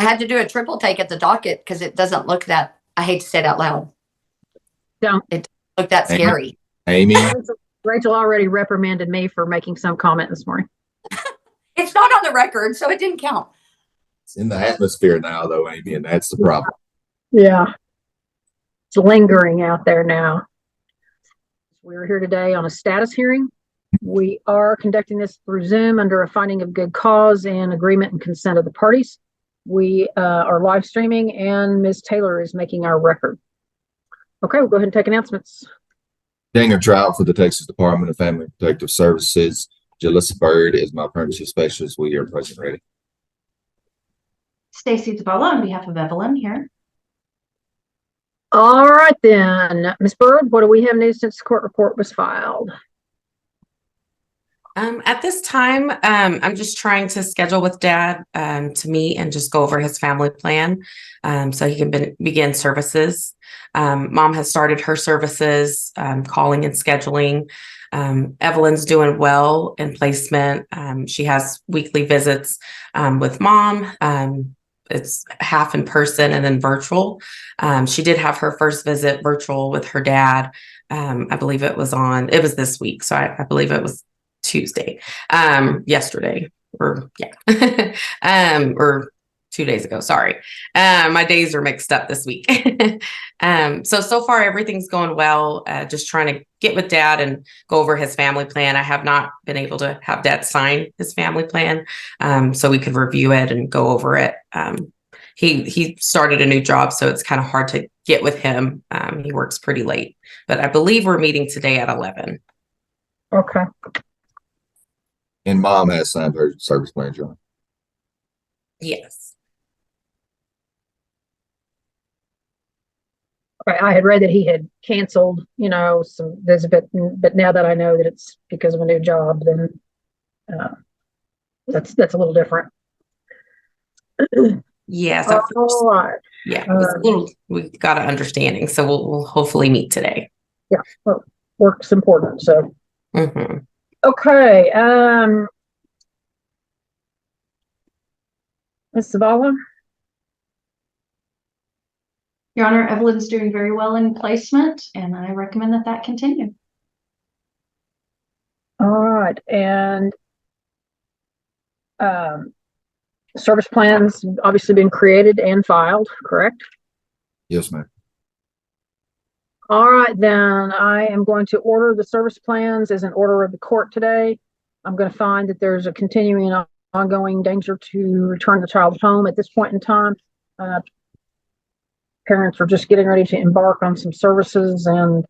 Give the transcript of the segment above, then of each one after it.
had to do a triple take at the docket because it doesn't look that, I hate to say it out loud. Don't. It doesn't look that scary. Amy? Rachel already reprimanded me for making some comment this morning. It's not on the record, so it didn't count. It's in the atmosphere now, though, Amy, and that's the problem. Yeah. It's lingering out there now. We're here today on a status hearing. We are conducting this through Zoom under a finding of good cause and agreement and consent of the parties. We are live streaming, and Ms. Taylor is making our record. Okay, we'll go ahead and take announcements. Daniel Trout for the Texas Department of Family Protective Services. Jalissa Bird is my pregnancy specialist. We are present ready. Stacy Zavala on behalf of Evelyn here. All right then, Ms. Bird, what do we have new since the court report was filed? At this time, I'm just trying to schedule with Dad to meet and just go over his family plan so he can begin services. Mom has started her services, calling and scheduling. Evelyn's doing well in placement. She has weekly visits with Mom. It's half in person and then virtual. She did have her first visit virtual with her dad. I believe it was this week. So I believe it was Tuesday, yesterday, or or 2 days ago. Sorry. My days are mixed up this week. So far everything's going well. Just trying to get with Dad and go over his family plan. I have not been able to have Dad sign his family plan, so we could review it and go over it. He started a new job, so it's kind of hard to get with him. He works pretty late, but I believe we're meeting today at 11. Okay. And Mom has signed her service plan, John. Yes. Okay, I had read that he had canceled, some visit, but now that I know that it's because of a new job, then that's a little different. Yes. All right. Yeah, we got an understanding, so we'll hopefully meet today. Yeah, well, work's important. So, Okay, Ms. Zavala. Your Honor, Evelyn's doing very well in placement, and I recommend that continue. All right, and service plans obviously been created and filed, correct? Yes, ma'am. All right, then I am going to order the service plans as an order of the court today. I'm going to find that there's a continuing and ongoing danger to return the child home at this point in time. Parents are just getting ready to embark on some services, and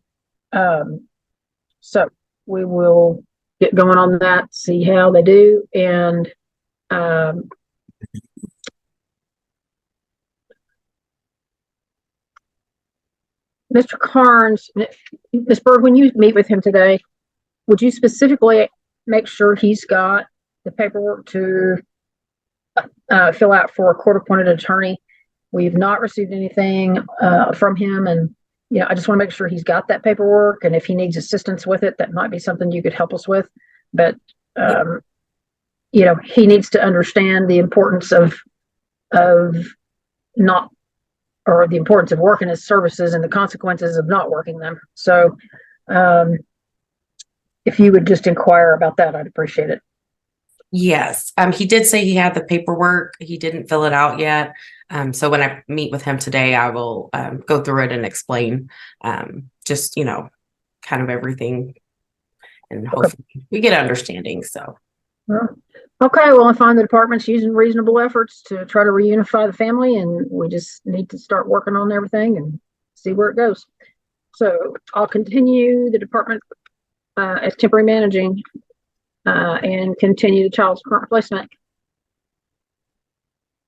so we will get going on that, see how they do, and Mr. Carnes, Ms. Bird, when you meet with him today, would you specifically make sure he's got the paperwork to fill out for a court-appointed attorney? We've not received anything from him, and I just want to make sure he's got that paperwork, and if he needs assistance with it, that might be something you could help us with. But he needs to understand the importance of not, or the importance of working his services and the consequences of not working them. So if you would just inquire about that, I'd appreciate it. Yes. He did say he had the paperwork. He didn't fill it out yet. So when I meet with him today, I will go through it and explain just, kind of everything, and hopefully we get understanding. So. Okay, well, I find the department's using reasonable efforts to try to reunify the family, and we just need to start working on everything and see where it goes. So I'll continue the department as temporary managing and continue the child's current placement.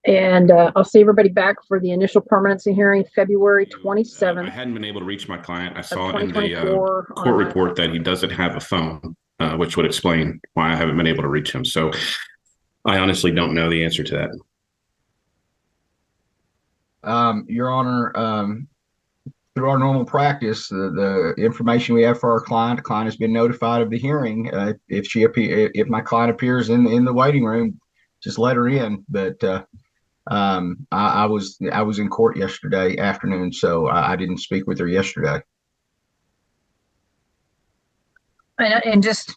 And I'll see everybody back for the initial permanency hearing February 27th. I hadn't been able to reach my client. I saw in the court report that he doesn't have a phone, which would explain why I haven't been able to reach him. So I honestly don't know the answer to that. Your Honor, through our normal practice, the information we have for our client, the client has been notified of the hearing. If my client appears in the waiting room, just let her in. But I was in court yesterday afternoon, so I didn't speak with her yesterday. And just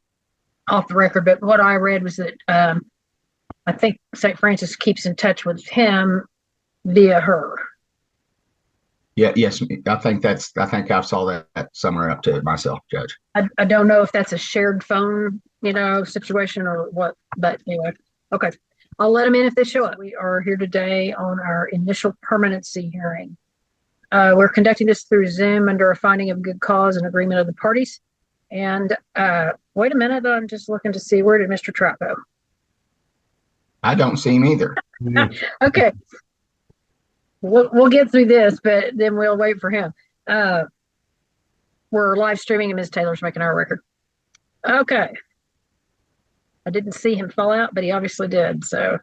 off the record, but what I read was that I think St. Francis keeps in touch with him via her. Yeah, yes, I think I saw that somewhere up to it myself, Judge. I don't know if that's a shared phone, situation or what, but anyway, okay. I'll let them in if they show up. We are here today on our initial permanency hearing. We're conducting this through Zoom under a finding of good cause and agreement of the parties. And wait a minute, I'm just looking to see, where did Mr. Trout go? I don't see him either. Okay. We'll get through this, but then we'll wait for him. We're live streaming and Ms. Taylor's making our record. Okay. I didn't see him fall out, but he obviously did. So,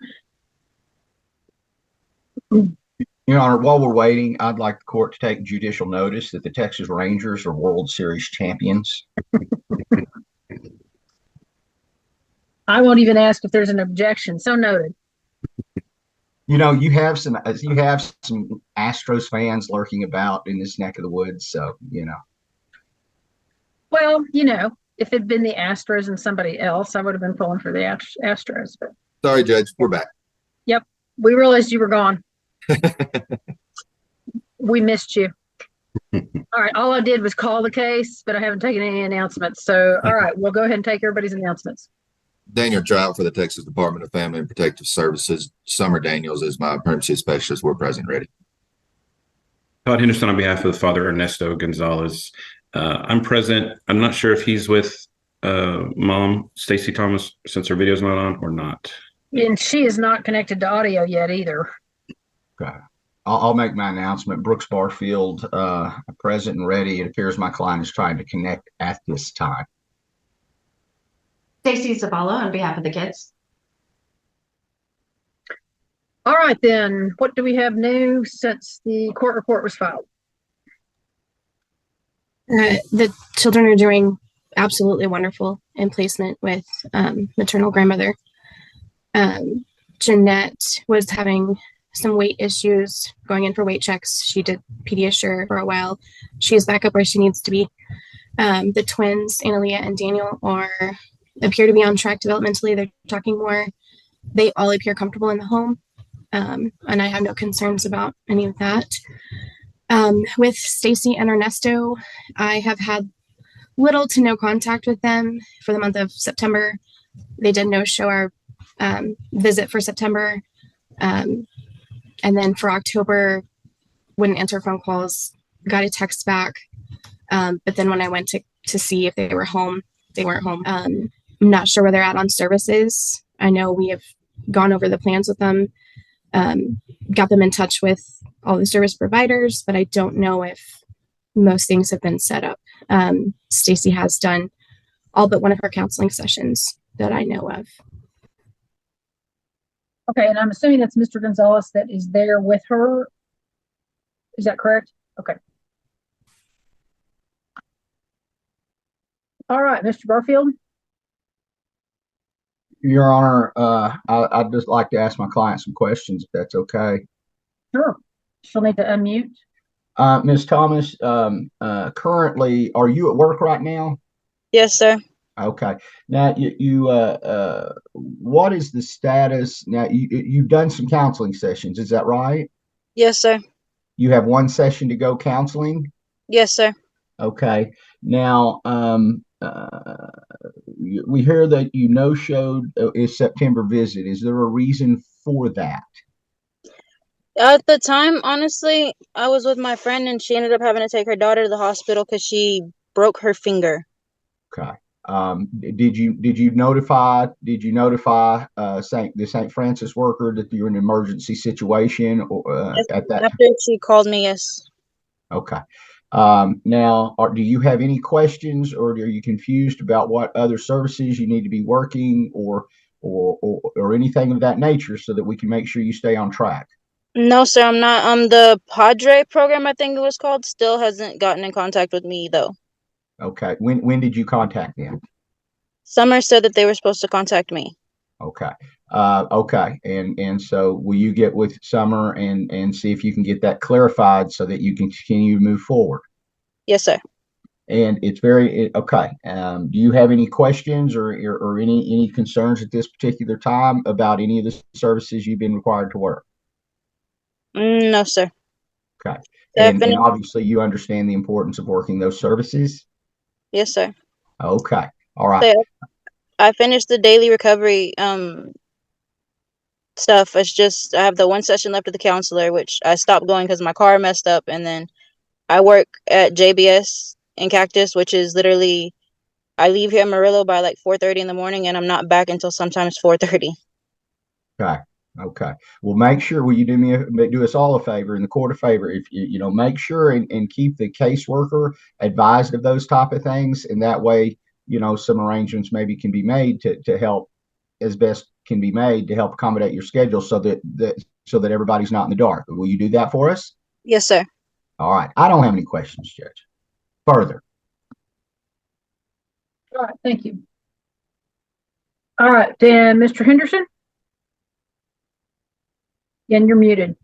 Your Honor, while we're waiting, I'd like the court to take judicial notice that the Texas Rangers are World Series champions. I won't even ask if there's an objection. So noted. You have some Astros fans lurking about in this neck of the woods, so Well, if it'd been the Astros and somebody else, I would have been pulling for the Astros. But Sorry, Judge, we're back. yep, we realized you were gone. We missed you. All right, all I did was call the case, but I haven't taken any announcements. So, all right, we'll go ahead and take everybody's announcements. Daniel Trout for the Texas Department of Family and Protective Services. Summer Daniels is my permanency specialist. We're present ready. Todd Henderson on behalf of the father Ernesto Gonzalez. I'm present. I'm not sure if he's with mom, Stacy Thomas, since her video's not on or not. And she is not connected to audio yet either. Okay. I'll make my announcement. Brooks Barfield, present and ready. It appears my client is trying to connect at this time. Stacy Zavala on behalf of the kids. All right, then, what do we have new since the court report was filed? The children are doing absolutely wonderful in placement with maternal grandmother. Jeanette was having some weight issues going in for weight checks. She did Pediasure for a while. She's back up where she needs to be. The twins, Analia and Daniel, appear to be on track developmentally. They're talking more. They all appear comfortable in the home. And I have no concerns about any of that. With Stacy and Ernesto, I have had little to no contact with them for the month of September. They did no-show our visit for September. And then for October, wouldn't answer phone calls, got a text back. But then when I went to see if they were home, they weren't home. I'm not sure where they're at on services. I know we have gone over the plans with them, got them in touch with all the service providers, but I don't know if most things have been set up. Stacy has done all but one of her counseling sessions that I know of. Okay, and I'm assuming that's Mr. Gonzalez that is there with her. Is that correct? Okay. All right, Mr. Barfield. Your Honor, I'd just like to ask my client some questions, if that's okay. Sure. She'll need to unmute. Ms. Thomas, currently, are you at work right now? Yes, sir. Okay. Now, what is the status? Now, you've done some counseling sessions, is that right? Yes, sir. You have one session to go counseling? Yes, sir. Okay. Now, we hear that you no-showed a September visit. Is there a reason for that? At the time, honestly, I was with my friend and she ended up having to take her daughter to the hospital because she broke her finger. Okay. Did you notify the St. Francis worker that you're in an emergency situation or Yes, at that? after she called me, yes. Okay. Now, do you have any questions or are you confused about what other services you need to be working or anything of that nature so that we can make sure you stay on track? No, sir, I'm not. The Padre program, I think it was called, still hasn't gotten in contact with me though. Okay. When did you contact them? Summer said that they were supposed to contact me. Okay. Okay. And so will you get with Summer and see if you can get that clarified so that you can continue to move forward? Yes, sir. And it's very okay. Do you have any questions or any concerns at this particular time about any of the services you've been required to work? No, sir. Okay. And Definitely. obviously you understand the importance of working those services? Yes, sir. Okay. All right. So I finished the daily recovery stuff. It's just I have the one session left at the counselor, which I stopped going because my car messed up, and then I work at JBS in Cactus, which is literally I leave here in Murillo by like 4:30 in the morning, and I'm not back until sometimes 4:30. Okay. Okay. Well, make sure, will you do us all a favor in the court a favor? If make sure and keep the caseworker advised of those type of things. And that way, some arrangements maybe can be made to help as best can be made to help accommodate your schedule so that everybody's not in the dark. Will you do that for us? Yes, sir. All right. I don't have any questions, Judge. Further. All right, thank you. All right, then, Mr. Henderson? Again, you're muted.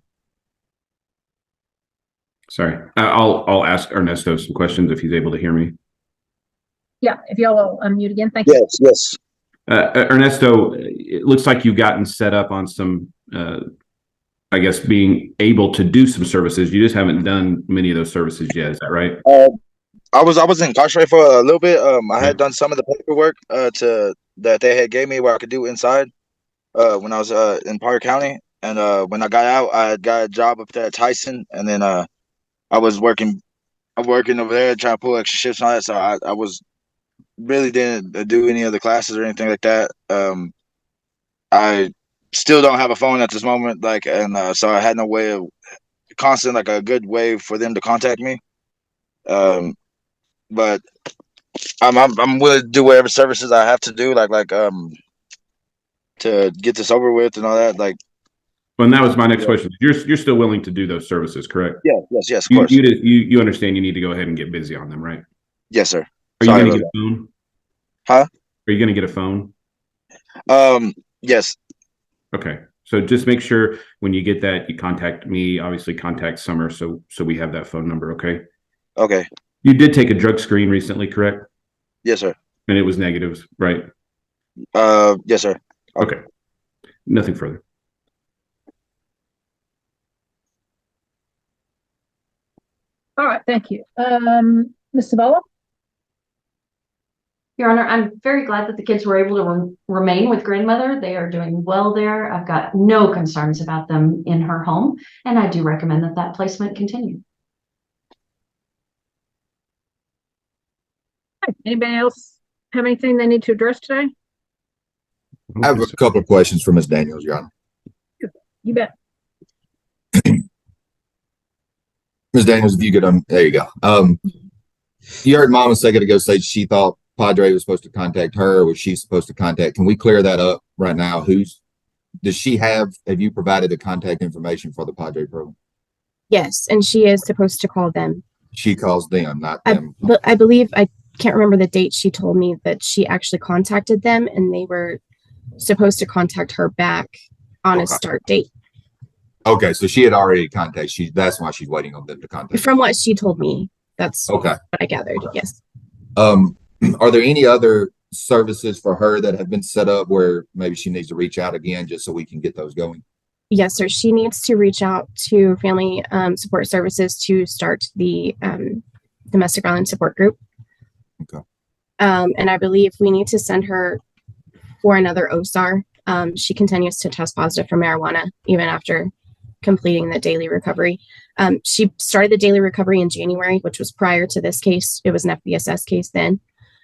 Sorry. I'll ask Ernesto some questions if he's able to hear me. Yeah, if y'all will unmute again, thank you. Yes. Ernesto, it looks like you've gotten set up on some, I guess, being able to do some services. You just haven't done many of those services yet. Is that right? I was incarcerated for a little bit. I had done some of the paperwork that they had gave me where I could do inside when I was in Parker County. And when I got out, I got a job up there at Tyson, and then I was working over there trying to pull extra shifts and all that. So I was really didn't do any of the classes or anything like that. I still don't have a phone at this moment, so I had no way of a good way for them to contact me. But I'm willing to do whatever services I have to do, to get this over with and all that. Well, and that was my next question. You're still willing to do those services, correct? Yes, of course. You understand you need to go ahead and get busy on them, right? Yes, sir. Are you going to get a phone? Huh? Are you going to get a phone? Yes. Okay. So just make sure when you get that, you contact me, obviously contact Summer. So we have that phone number. Okay. Okay. You did take a drug screen recently, correct? Yes, sir. And it was negatives, right? Yes, sir. Okay. Nothing further. All right, thank you. Ms. Sabella? Your Honor, I'm very glad that the kids were able to remain with grandmother. They are doing well there. I've got no concerns about them in her home, and I do recommend that placement continue. Anybody else have anything they need to address today? I have a couple of questions for Ms. Daniels, Your Honor. You bet. Ms. Daniels, if you could, there you go. You heard Mom a second ago say she thought Padre was supposed to contact her, or was she supposed to contact? Can we clear that up right now? Have you provided the contact information for the Padre program? Yes, and she is supposed to call them. She calls them, not them. But I believe, I can't remember the date she told me that she actually contacted them, and they were supposed to contact her back on a start date. Okay, so she had already contacted. That's why she's waiting on them to contact. From what she told me, that's okay. What I gathered. Yes. Are there any other services for her that have been set up where maybe she needs to reach out again just so we can get those going? Yes, sir. She needs to reach out to Family Support Services to start the domestic violence support group. Okay. And I believe we need to send her for another OSAR. She continues to test positive for marijuana even after completing the daily recovery. She started the daily recovery in January, which was prior to this case. It was an FBSS case then.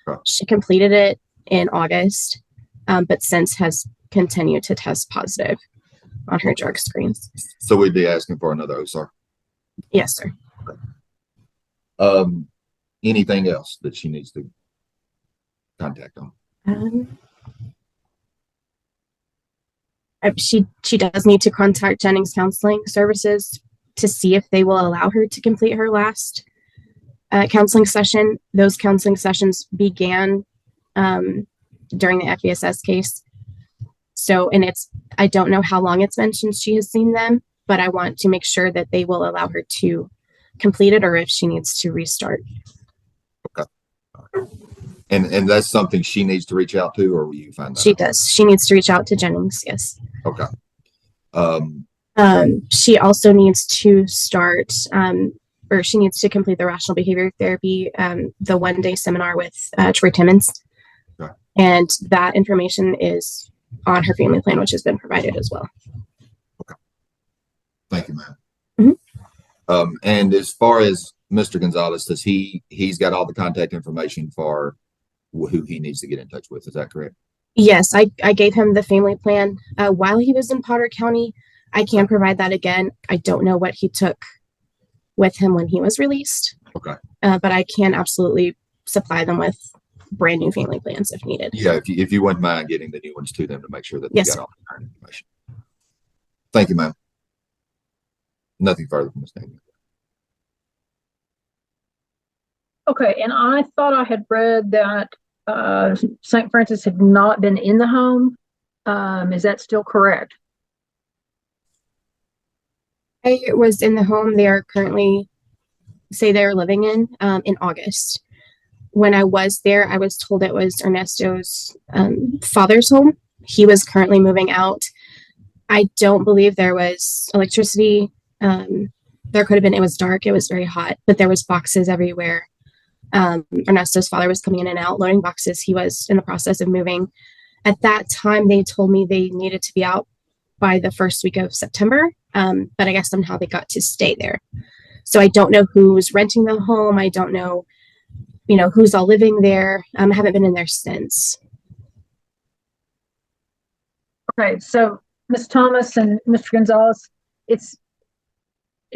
Okay. She completed it in August, but since has continued to test positive on her drug screens. So we'd be asking for another OSAR? Yes, sir. Okay. Anything else that she needs to contact on? She does need to contact Jennings Counseling Services to see if they will allow her to complete her last counseling session. Those counseling sessions began during the FBSS case. So, and I don't know how long it's been since she has seen them, but I want to make sure that they will allow her to complete it or if she needs to restart. And that's something she needs to reach out to, or will you find that She out? does. She needs to reach out to Jennings. Yes. Okay. She also needs to start, or she needs to complete the rational behavior therapy, the 1-day seminar with Troy Timmons. Okay. And that information is on her family plan, which has been provided as well. Thank you, ma'am. Mhm. And as far as Mr. Gonzalez, he's got all the contact information for who he needs to get in touch with. Is that correct? Yes, I gave him the family plan while he was in Potter County. I can provide that again. I don't know what he took with him when he was released. Okay. But I can absolutely supply them with brand new family plans if needed. Yeah, if you wouldn't mind getting the new ones to them to make sure that they Yes, got sir. all the current information. Thank you, ma'am. Nothing further from Ms. Daniel. Okay, and I thought I had read that St. Francis had not been in the home. Is that still correct? I was in the home they are currently say they're living in August. When I was there, I was told it was Ernesto's father's home. He was currently moving out. I don't believe there was electricity. There could have been, it was dark, it was very hot, but there was boxes everywhere. Ernesto's father was coming in and out, loading boxes. He was in the process of moving. At that time, they told me they needed to be out by the first week of September. But I guess somehow they got to stay there. So I don't know who's renting the home. I don't know, who's all living there. I haven't been in there since. Okay, so Ms. Thomas and Mr. Gonzalez, it's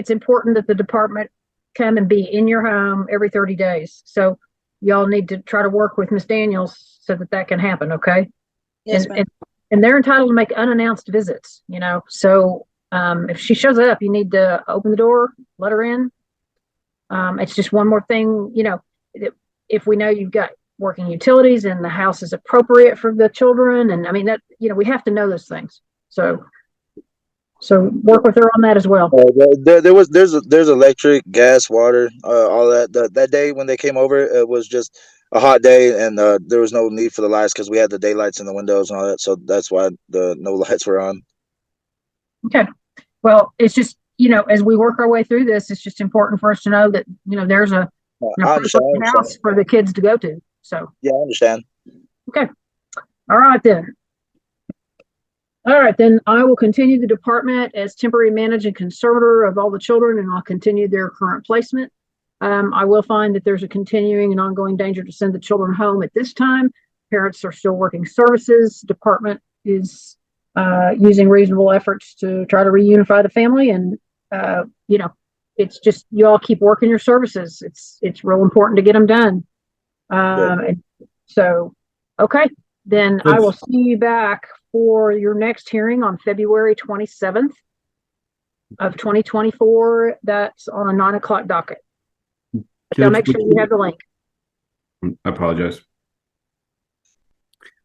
important that the department come and be in your home every 30 days. So y'all need to try to work with Ms. Daniels so that can happen, okay? Yes, and they're entitled to make unannounced visits, So if she shows up, you need to open the door, let her in. It's just one more thing, if we know you've got working utilities and the house is appropriate for the children. And I mean that, we have to know those things. So work with her on that as well. There's electric, gas, water, all that. That day when they came over, it was just a hot day, and there was no need for the lights because we had the daylights in the windows and all that. So that's why no lights were on. Okay. Well, it's just, as we work our way through this, it's just important for us to know that, there's an appropriate house for the kids to go to. So yeah, I understand. Okay. All right then. I will continue the department as temporary managing conservator of all the children, and I'll continue their current placement. I will find that there's a continuing and ongoing danger to send the children home at this time. Parents are still working services. Department is using reasonable efforts to try to reunify the family, and it's just you all keep working your services. It's real important to get them done. Okay, then I will see you back for your next hearing on February 27th of 2024. That's on a 9:00 docket. So make sure you have the link. I apologize.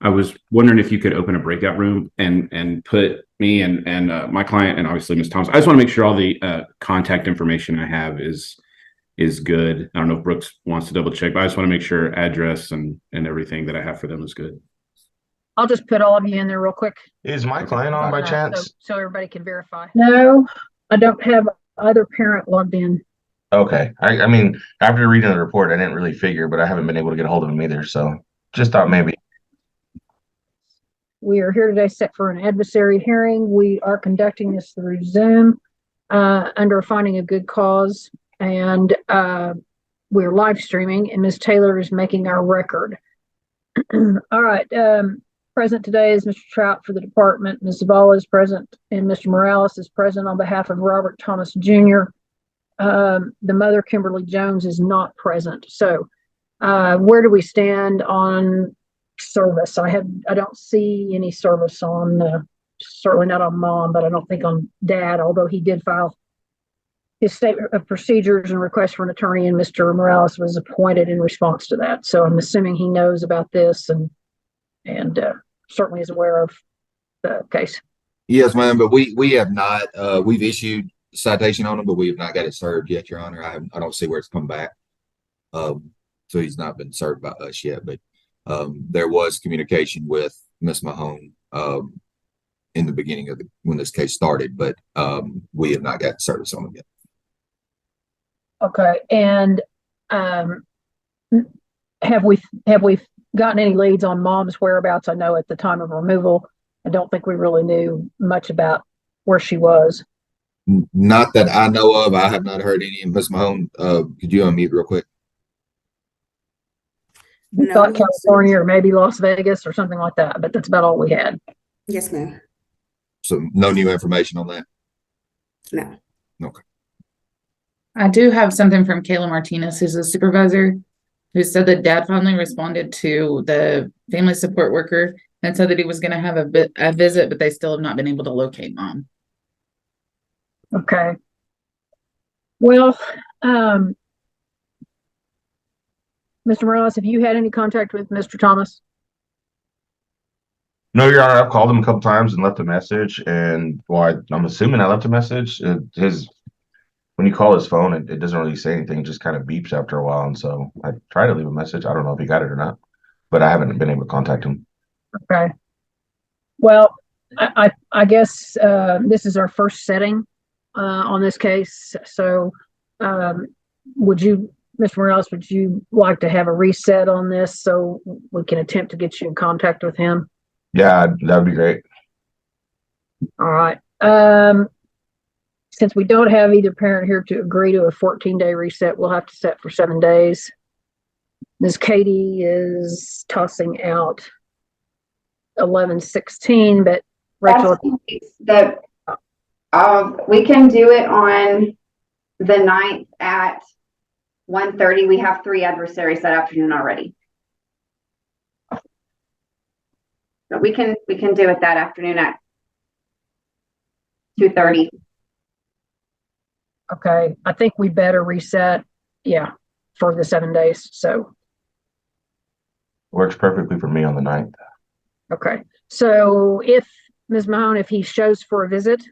I was wondering if you could open a breakout room and put me and my client and obviously Ms. Thomas. I just want to make sure all the contact information I have is good. I don't know if Brooks wants to double check, but I just want to make sure address and everything that I have for them is good. I'll just put all of you in there real quick. Is my client on by chance? So everybody can verify. No, I don't have either parent logged in. Okay. I mean, after reading the report, I didn't really figure, but I haven't been able to get a hold of him either. So just thought maybe. We are here today set for an adversary hearing. We are conducting this through Zoom under finding a good cause, and we're live streaming, and Ms. Taylor is making our record. All right. Present today is Mr. Trout for the department. Ms. Zavala is present, and Mr. Morales is present on behalf of Robert Thomas Jr. The mother, Kimberly Jones, is not present. So where do we stand on service? I don't see any service on, certainly not on mom, but I don't think on dad, although he did file his statement of procedures and request for an attorney, and Mr. Morales was appointed in response to that. So I'm assuming he knows about this and certainly is aware of the case? Yes, ma'am, but we have not, we've issued citation on him, but we have not got it served yet, Your Honor. I don't see where it's come back. So he's not been served by us yet, but there was communication with Miss Mahone in the beginning of when this case started, but we have not got service on him yet. Okay, and have we gotten any leads on mom's whereabouts? I know at the time of removal, I don't think we really knew much about where she was. Not that I know of. I have not heard any. Miss Mahone, could you unmute real quick? We thought California or maybe Las Vegas or something like that, but that's about all we had. Yes, ma'am. So no new information on that? No. Okay. I do have something from Kayla Martinez, who's a supervisor, who said that dad finally responded to the family support worker and said that he was going to have a visit, but they still have not been able to locate mom. Okay. Well, Mr. Morales, have you had any contact with Mr. Thomas? No, Your Honor, I've called him a couple times and left a message, and well, I'm assuming I left a message. When you call his phone, it doesn't really say anything, it just kind of beeps after a while, and so I tried to leave a message. I don't know if he got it or not, but I haven't been able to contact him. Okay. Well, I guess this is our first setting on this case. So would you, Mr. Morales, would you like to have a reset on this so we can attempt to get you in contact with him? Yeah, that would be great. All right. Since we don't have either parent here to agree to a 14-day reset, we'll have to set for 7 days. Ms. Katie is tossing out 11/16, but Rachel. We can do it on the 9th at 1:30. We have 3 adversaries that afternoon already. But we can do it that afternoon at 2:30. Okay, I think we better reset, yeah, for the 7 days. So Works perfectly for me on the 9th. okay, so if Ms. Mahone, if he shows for a visit,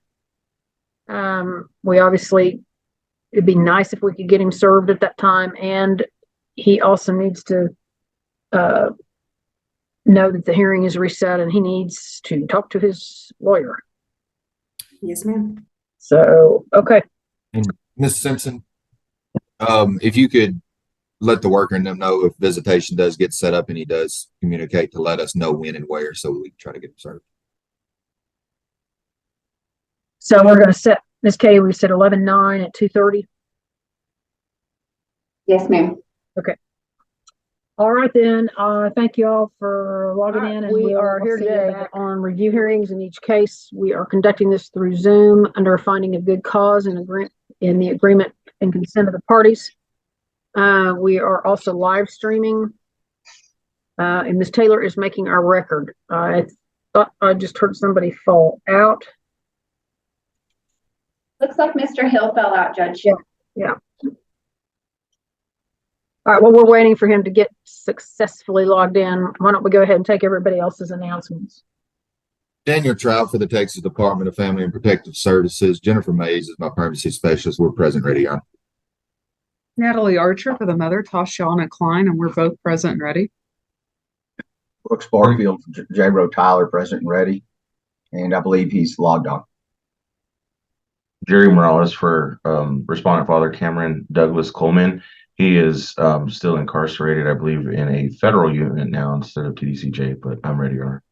we obviously, it'd be nice if we could get him served at that time, and he also needs to know that the hearing is reset and he needs to talk to his lawyer. Yes, ma'am. So, okay. And Ms. Simpson, if you could let the worker and them know if visitation does get set up and he does communicate to let us know when and where so we can try to get him served. So we're going to set, Ms. Katie, we set 11/9 at 2:30. Yes, ma'am. Okay. All right, then. Thank you all for logging in. And we are here today on review hearings. In each case, we are conducting this through Zoom under a finding of good cause and in the agreement and consent of the parties. We are also live streaming. And Ms. Taylor is making our record. I thought I just heard somebody fall out. Looks like Mr. Hill fell out, Judge. Yeah. All right, well, we're waiting for him to get successfully logged in. Why don't we go ahead and take everybody else's announcements? Daniel Trout for the Texas Department of Family and Protective Services. Jennifer Mays is my privacy specialist. We're present, ready on. Natalie Archer for the mother, Tashauna Klein, and we're both present and ready. Brooks Barfield, J. Rowe Tyler, present and ready. And I believe he's logged on. Jerry Morales for respondent father Cameron Douglas Coleman. He is still incarcerated, I believe, in a federal unit now instead of TDCJ, but I'm ready, Your Honor.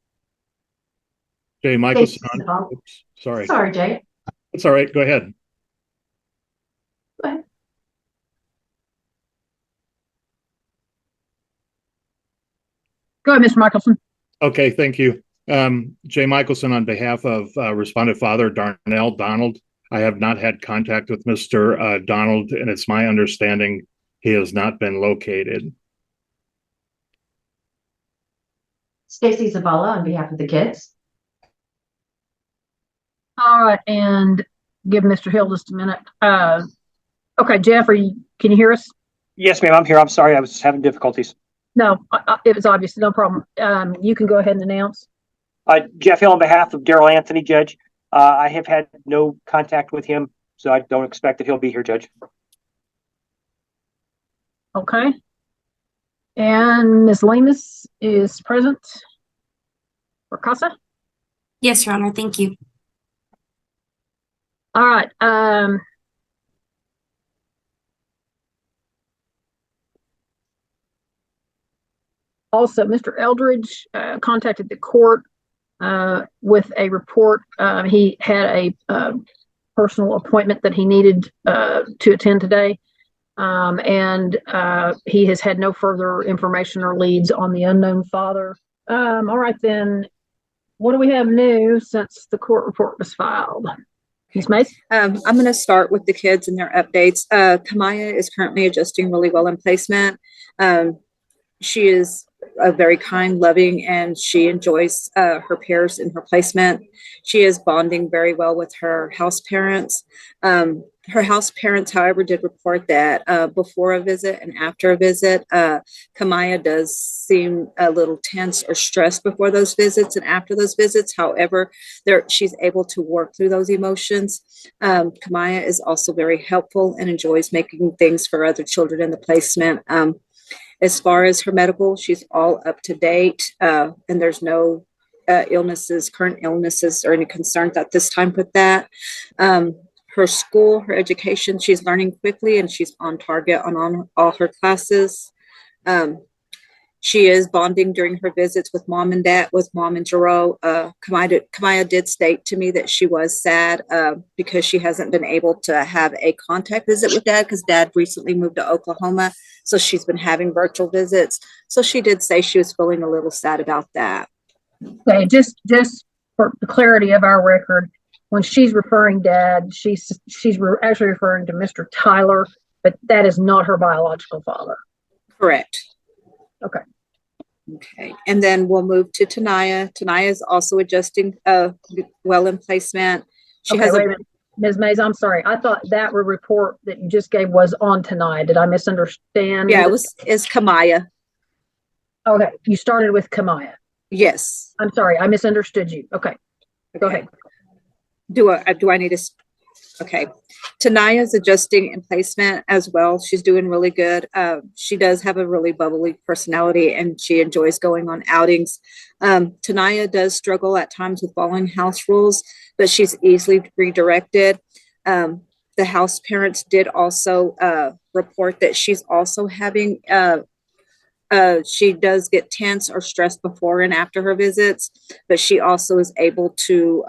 Jay Michelson. Oops, sorry. Sorry, Jay. It's all right. Go ahead. Go ahead. Go ahead, Mr. Michelson. Okay, thank you. Jay Michelson on behalf of respondent father Darnell Donald. I have not had contact with Mr. Donald, and it's my understanding he has not been located. Stacy Zavala on behalf of the kids. All right, and give Mr. Hill just a minute. Okay, Jeff, can you hear us? Yes, ma'am, I'm here. I'm sorry, I was having difficulties. No, it was obvious. No problem. You can go ahead and announce. Jeff Hill on behalf of Daryl Anthony, Judge. I have had no contact with him, so I don't expect that he'll be here, Judge. Okay. And Ms. Lemus is present for CASA. Yes, Your Honor. Thank you. All right. Also, Mr. Eldridge contacted the court with a report. He had a personal appointment that he needed to attend today. And he has had no further information or leads on the unknown father. All right, then, what do we have new since the court report was filed? Ms. Mace? I'm going to start with the kids and their updates. Kamaya is currently adjusting really well in placement. She is a very kind, loving, and she enjoys her peers in her placement. She is bonding very well with her house parents. Her house parents, however, did report that before a visit and after a visit, Kamaya does seem a little tense or stressed before those visits and after those visits. However, she's able to work through those emotions. Kamaya is also very helpful and enjoys making things for other children in the placement. As far as her medical, she's all up to date, and there's no current illnesses or any concerns at this time with that. Her school, her education, she's learning quickly and she's on target on all her classes. She is bonding during her visits with mom and dad, with mom and Jerome. Kamaya did state to me that she was sad because she hasn't been able to have a contact visit with dad because dad recently moved to Oklahoma. So she's been having virtual visits. So she did say she was feeling a little sad about that. Okay, just for the clarity of our record, when she's referring dad, she's actually referring to Mr. Tyler, but that is not her biological father. Correct. Okay. Okay, and then we'll move to Tanaya. Tanaya is also adjusting well in placement. She has wait a minute. Ms. Mays, I'm sorry. I thought that report that you just gave was on Tanaya. Did I misunderstand? Yeah, it's Kamaya. Okay, you started with Kamaya. Yes. I'm sorry, I misunderstood you. Okay, go ahead. Do I need to? Okay. Tanaya is adjusting in placement as well. She's doing really good. She does have a really bubbly personality and she enjoys going on outings. Tanaya does struggle at times with following house rules, but she's easily redirected. The house parents did also report that she's also having, she does get tense or stressed before and after her visits, but she also is able to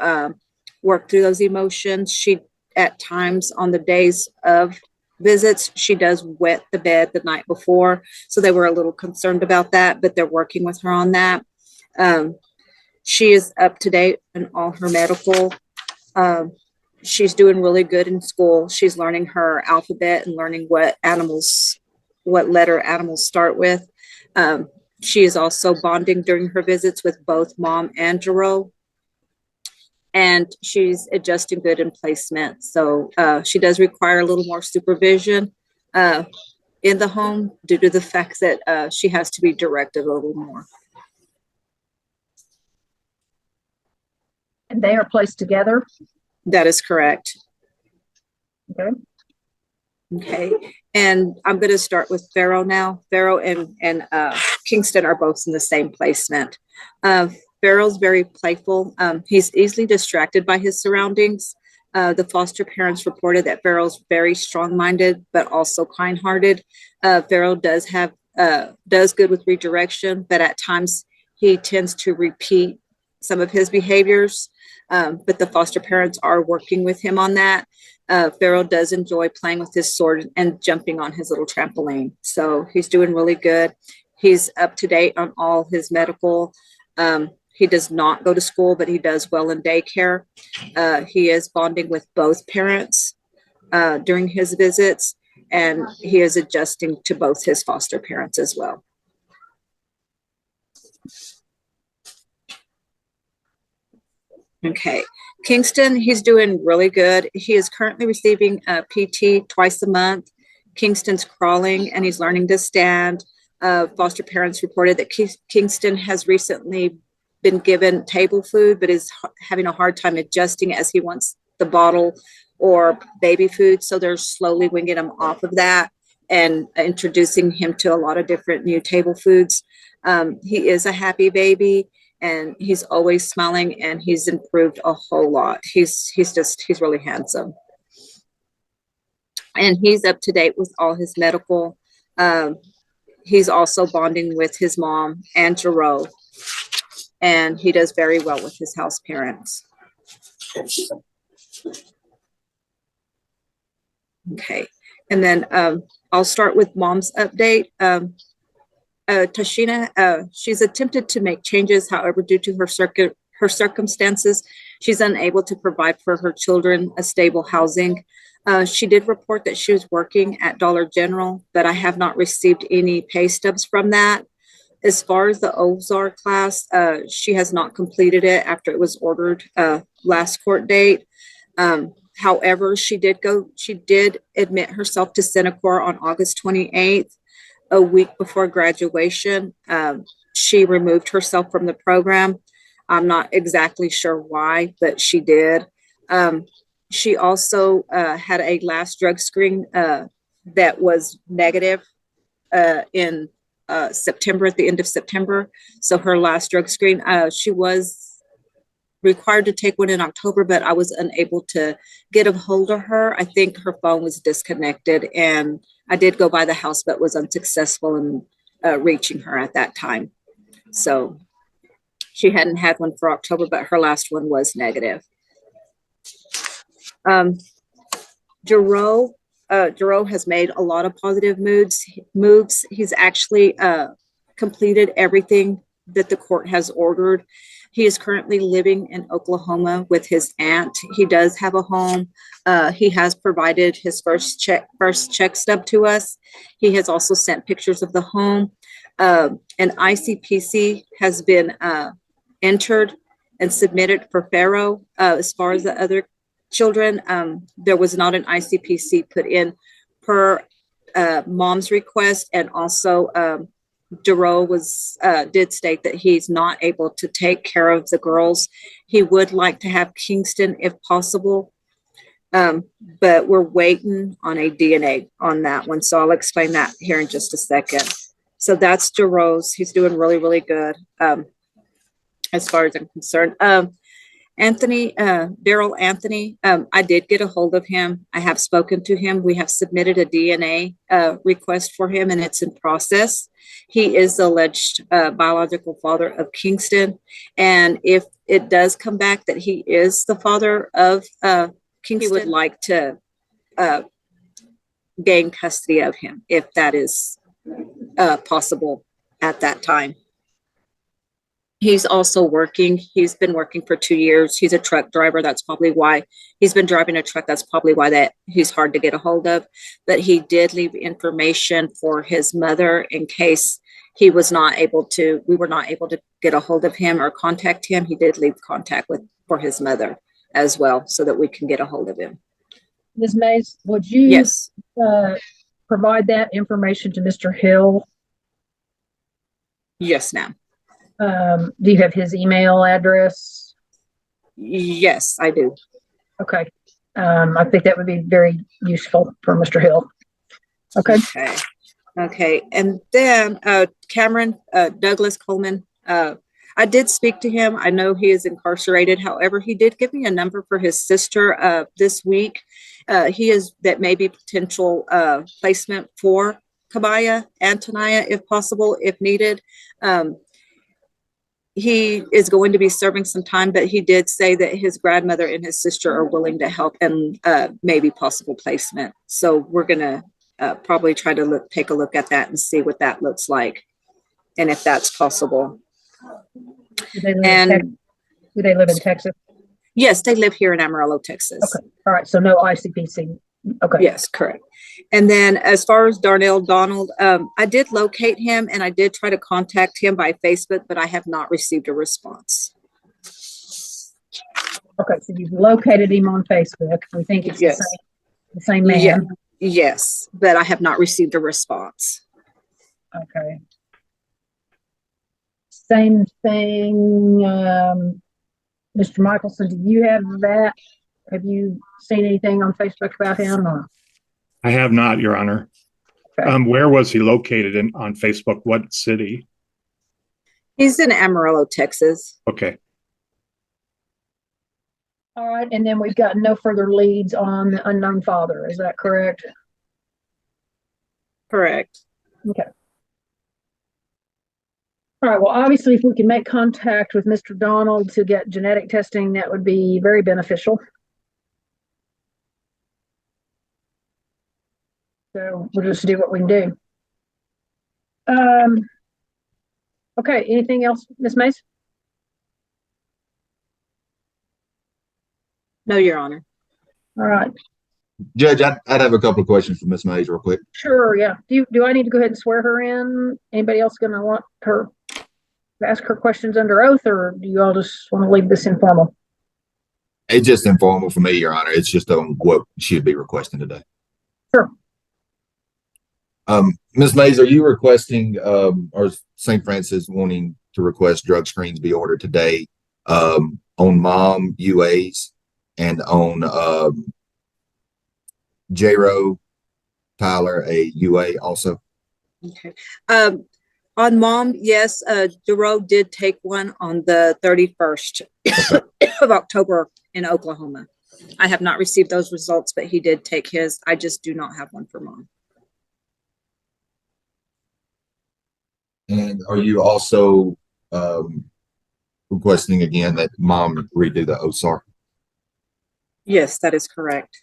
work through those emotions. She, at times on the days of visits, she does wet the bed the night before. So they were a little concerned about that, but they're working with her on that. She is up to date in all her medical. She's doing really good in school. She's learning her alphabet and learning what letter animals start with. She is also bonding during her visits with both mom and Jerome. And she's adjusting good in placement. So she does require a little more supervision in the home due to the fact that she has to be directed a little more. And they are placed together? That is correct. Okay. Okay. And I'm going to start with Pharaoh now. Pharaoh and Kingston are both in the same placement. Pharaoh's very playful. He's easily distracted by his surroundings. The foster parents reported that Pharaoh's very strong-minded, but also kind-hearted. Pharaoh does good with redirection, but at times he tends to repeat some of his behaviors. But the foster parents are working with him on that. Pharaoh does enjoy playing with his sword and jumping on his little trampoline. So he's doing really good. He's up to date on all his medical. He does not go to school, but he does well in daycare. He is bonding with both parents during his visits, and he is adjusting to both his foster parents as well. Okay, Kingston, he's doing really good. He is currently receiving PT twice a month. Kingston's crawling and he's learning to stand. Foster parents reported that Kingston has recently been given table food, but is having a hard time adjusting as he wants the bottle or baby food. So they're slowly winging him off of that and introducing him to a lot of different new table foods. He is a happy baby and he's always smiling and he's improved a whole lot. He's really handsome. And he's up to date with all his medical. He's also bonding with his mom and Jerome, and he does very well with his house parents. Okay, and then I'll start with mom's update. Tashina, she's attempted to make changes, however, due to her circumstances, she's unable to provide for her children a stable housing. She did report that she was working at Dollar General, but I have not received any pay stubs from that. As far as the OZAR class, she has not completed it after it was ordered last court date. However, she did admit herself to Senecor on August 28th, a week before graduation. She removed herself from the program. I'm not exactly sure why, but she did. She also had a last drug screen that was negative in September, at the end of September. So her last drug screen, she was required to take one in October, but I was unable to get a hold of her. I think her phone was disconnected and I did go by the house, but was unsuccessful in reaching her at that time. So she hadn't had one for October, but her last one was negative. Jerome has made a lot of positive moves. He's actually completed everything that the court has ordered. He is currently living in Oklahoma with his aunt. He does have a home. He has provided his first check stub to us. He has also sent pictures of the home. An ICPC has been entered and submitted for Pharaoh. As far as the other children, there was not an ICPC put in per mom's request, and also Duro did state that he's not able to take care of the girls. He would like to have Kingston if possible, but we're waiting on a DNA on that one. So I'll explain that here in just a second. So that's Duro's. He's doing really, really good as far as I'm concerned. Anthony, Daryl Anthony, I did get a hold of him. I have spoken to him. We have submitted a DNA request for him and it's in process. He is the alleged biological father of Kingston. And if it does come back that he is the father of Kingston, he would like to gain custody of him if that is possible at that time. He's also working. He's been working for 2 years. He's a truck driver. That's probably why he's been driving a truck. That's probably why that he's hard to get a hold of. But he did leave information for his mother in case he was not able to, we were not able to get a hold of him or contact him. He did leave contact for his mother as well so that we can get a hold of him. Ms. Mays, would you Yes. Provide that information to Mr. Hill? Yes, ma'am. Do you have his email address? Yes, I do. Okay. I think that would be very useful for Mr. Hill. Okay. Okay. And then Cameron Douglas Coleman, I did speak to him. I know he is incarcerated. However, he did give me a number for his sister this week. That may be potential placement for Kabaya and Tanaya if possible, if needed. He is going to be serving some time, but he did say that his grandmother and his sister are willing to help and maybe possible placement. So we're going to probably try to take a look at that and see what that looks like and if that's possible. Do they live in Texas? Yes, they live here in Amarillo, Texas. Okay. All right. So no ICPC. Okay. Yes, correct. And then as far as Darnell Donald, I did locate him and I did try to contact him by Facebook, but I have not received a response. Okay. So you've located him on Facebook. We think it's Yes. the same man. Yeah. Yes, but I have not received a response. Okay. Same thing, Mr. Michelson, do you have that? Have you seen anything on Facebook about him or? I have not, Your Honor. Okay. Where was he located on Facebook? What city? He's in Amarillo, Texas. Okay. All right, and then we've got no further leads on the unknown father, is that correct? Correct. Okay. All right, well, obviously, if we can make contact with Mr. Donald to get genetic testing, that would be very beneficial. So we'll just do what we can do. Okay, anything else, Ms. Mace? No, Your Honor. All right. Judge, I'd have a couple of questions for Miss Mays real quick. Sure, yeah. Do I need to go ahead and swear her in? Anybody else gonna want her to ask her questions under oath, or do you all just want to leave this informal? It's just informal for me, Your Honor. It's just on what she'd be requesting today. Sure. Ms. Mays, are you requesting, or St. Francis wanting to request drug screens be ordered today, on mom UAs and on, J-Ro, Tyler, a UA also? Okay. On mom, yes, Duro did take one on the 31st of October in Oklahoma. I have not received those results, but he did take his. I just do not have one for mom. And are you also requesting again that mom redo the OSAR? Yes, that is correct.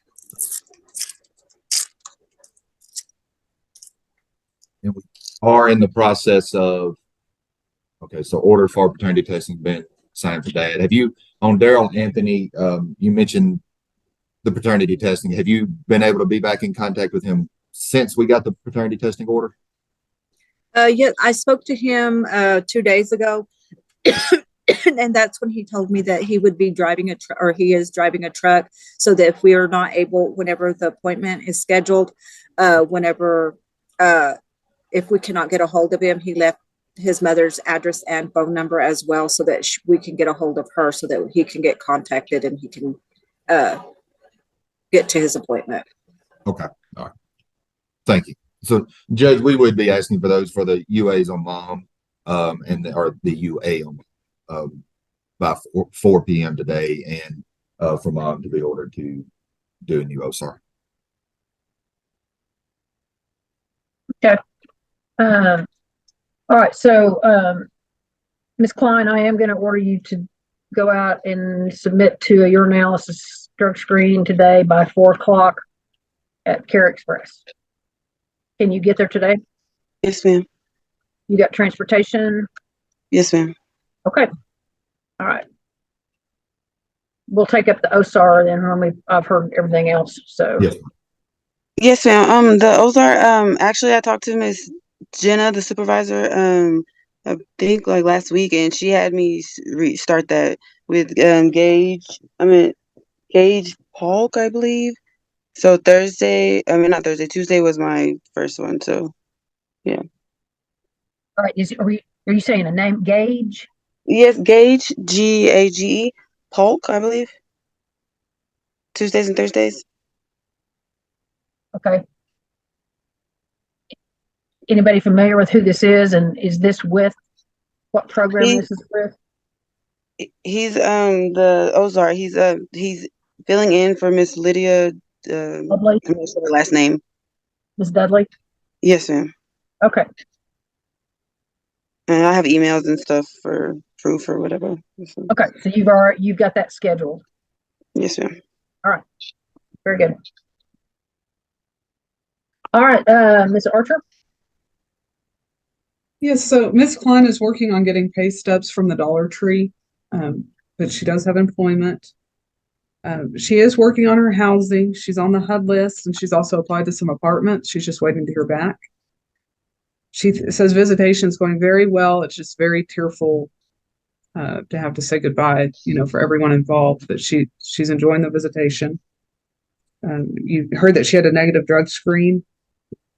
And we are in the process of, okay, so order for paternity testing been signed for dad. Have you, on Daryl Anthony, you mentioned the paternity testing. Have you been able to be back in contact with him since we got the paternity testing order? Yeah, I spoke to him 2 days ago, and that's when he told me that he would be driving a truck, or he is driving a truck, so that if we are not able, whenever the appointment is scheduled, if we cannot get a hold of him, he left his mother's address and phone number as well, so that we can get a hold of her, so that he can get contacted and he can get to his appointment. Okay, all right. Thank you. So, Judge, we would be asking for those for the UAs on mom, or the UA on by 4 p.m. today, and for mom to be ordered to do a new OSAR. Okay. All right. So, Ms. Klein, I am going to order you to go out and submit to a urinalysis drug screen today by 4 o'clock at Care Express. Can you get there today? Yes, ma'am. You got transportation? Yes, ma'am. Okay. All right. We'll take up the OSAR then when I've heard everything else. So yes. Yes, ma'am. The OSAR, actually I talked to Miss Jenna, the supervisor, I think like last week, and she had me restart that with Gage Polk, I believe. So Tuesday was my first one. So yeah. All right. Are you saying a name, Gage? Yes, Gage, Gage, Polk, I believe. Tuesdays and Thursdays. Okay. Anybody familiar with who this is, and is this with what program this is with? He's the Ozark. He's filling in for Miss Lydia. Dudley? I'm not sure her last name. Miss Dudley? Yes, ma'am. Okay. And I have emails and stuff for proof or whatever. Okay, so you've got that scheduled. Yes, ma'am. All right. Very good. All right, Ms. Archer. Yes, so Miss Klein is working on getting pay stubs from the Dollar Tree, but she does have employment. She is working on her housing. She's on the HUD list, and she's also applied to some apartments. She's just waiting to hear back. She says visitation is going very well. It's just very tearful to have to say goodbye, for everyone involved, but she's enjoying the visitation. You heard that she had a negative drug screen.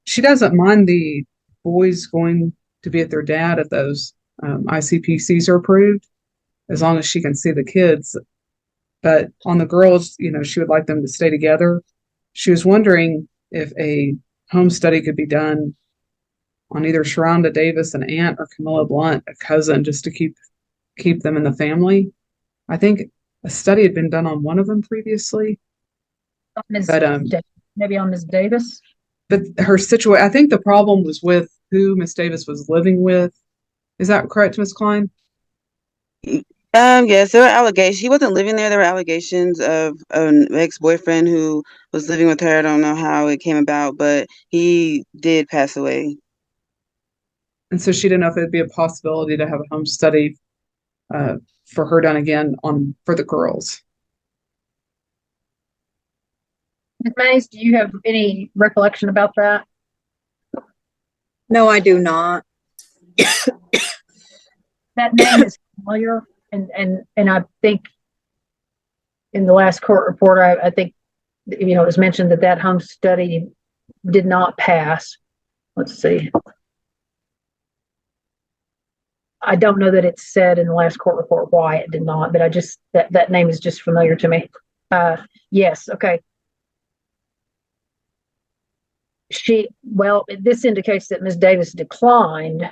She doesn't mind the boys going to be at their dad at those ICPCs are approved, as long as she can see the kids. But on the girls, she would like them to stay together. She was wondering if a home study could be done on either Sharonda Davis, an aunt, or Camilla Blunt, a cousin, just to keep them in the family. I think a study had been done on one of them previously. Maybe on Ms. Davis. But her situation, I think the problem was with who Miss Davis was living with. Is that correct, Miss Klein? Yes, there were allegations. He wasn't living there. There were allegations of an ex-boyfriend who was living with her. I don't know how it came about, but he did pass away. And so she didn't know if it'd be a possibility to have a home study for her done again for the girls. Ms. Mays, do you have any recollection about that? No, I do not. That name is familiar, and I think in the last court report, I think it was mentioned that home study did not pass. Let's see. I don't know that it's said in the last court report why it did not, but that name is just familiar to me. Yes, okay. This indicates that Ms. Davis declined. It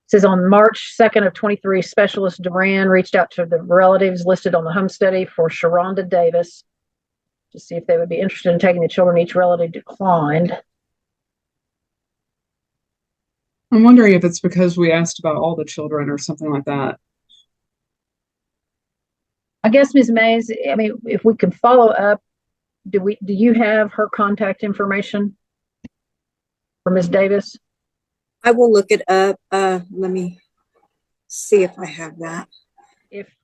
says on March 2nd of 23, Specialist Duran reached out to the relatives listed on the home study for Sharonda Davis to see if they would be interested in taking the children. Each relative declined. I'm wondering if it's because we asked about all the children or something like that. I guess, Ms. Mays, if we could follow up, do you have her contact information for Ms. Davis? I will look it up. Let me see if I have that. If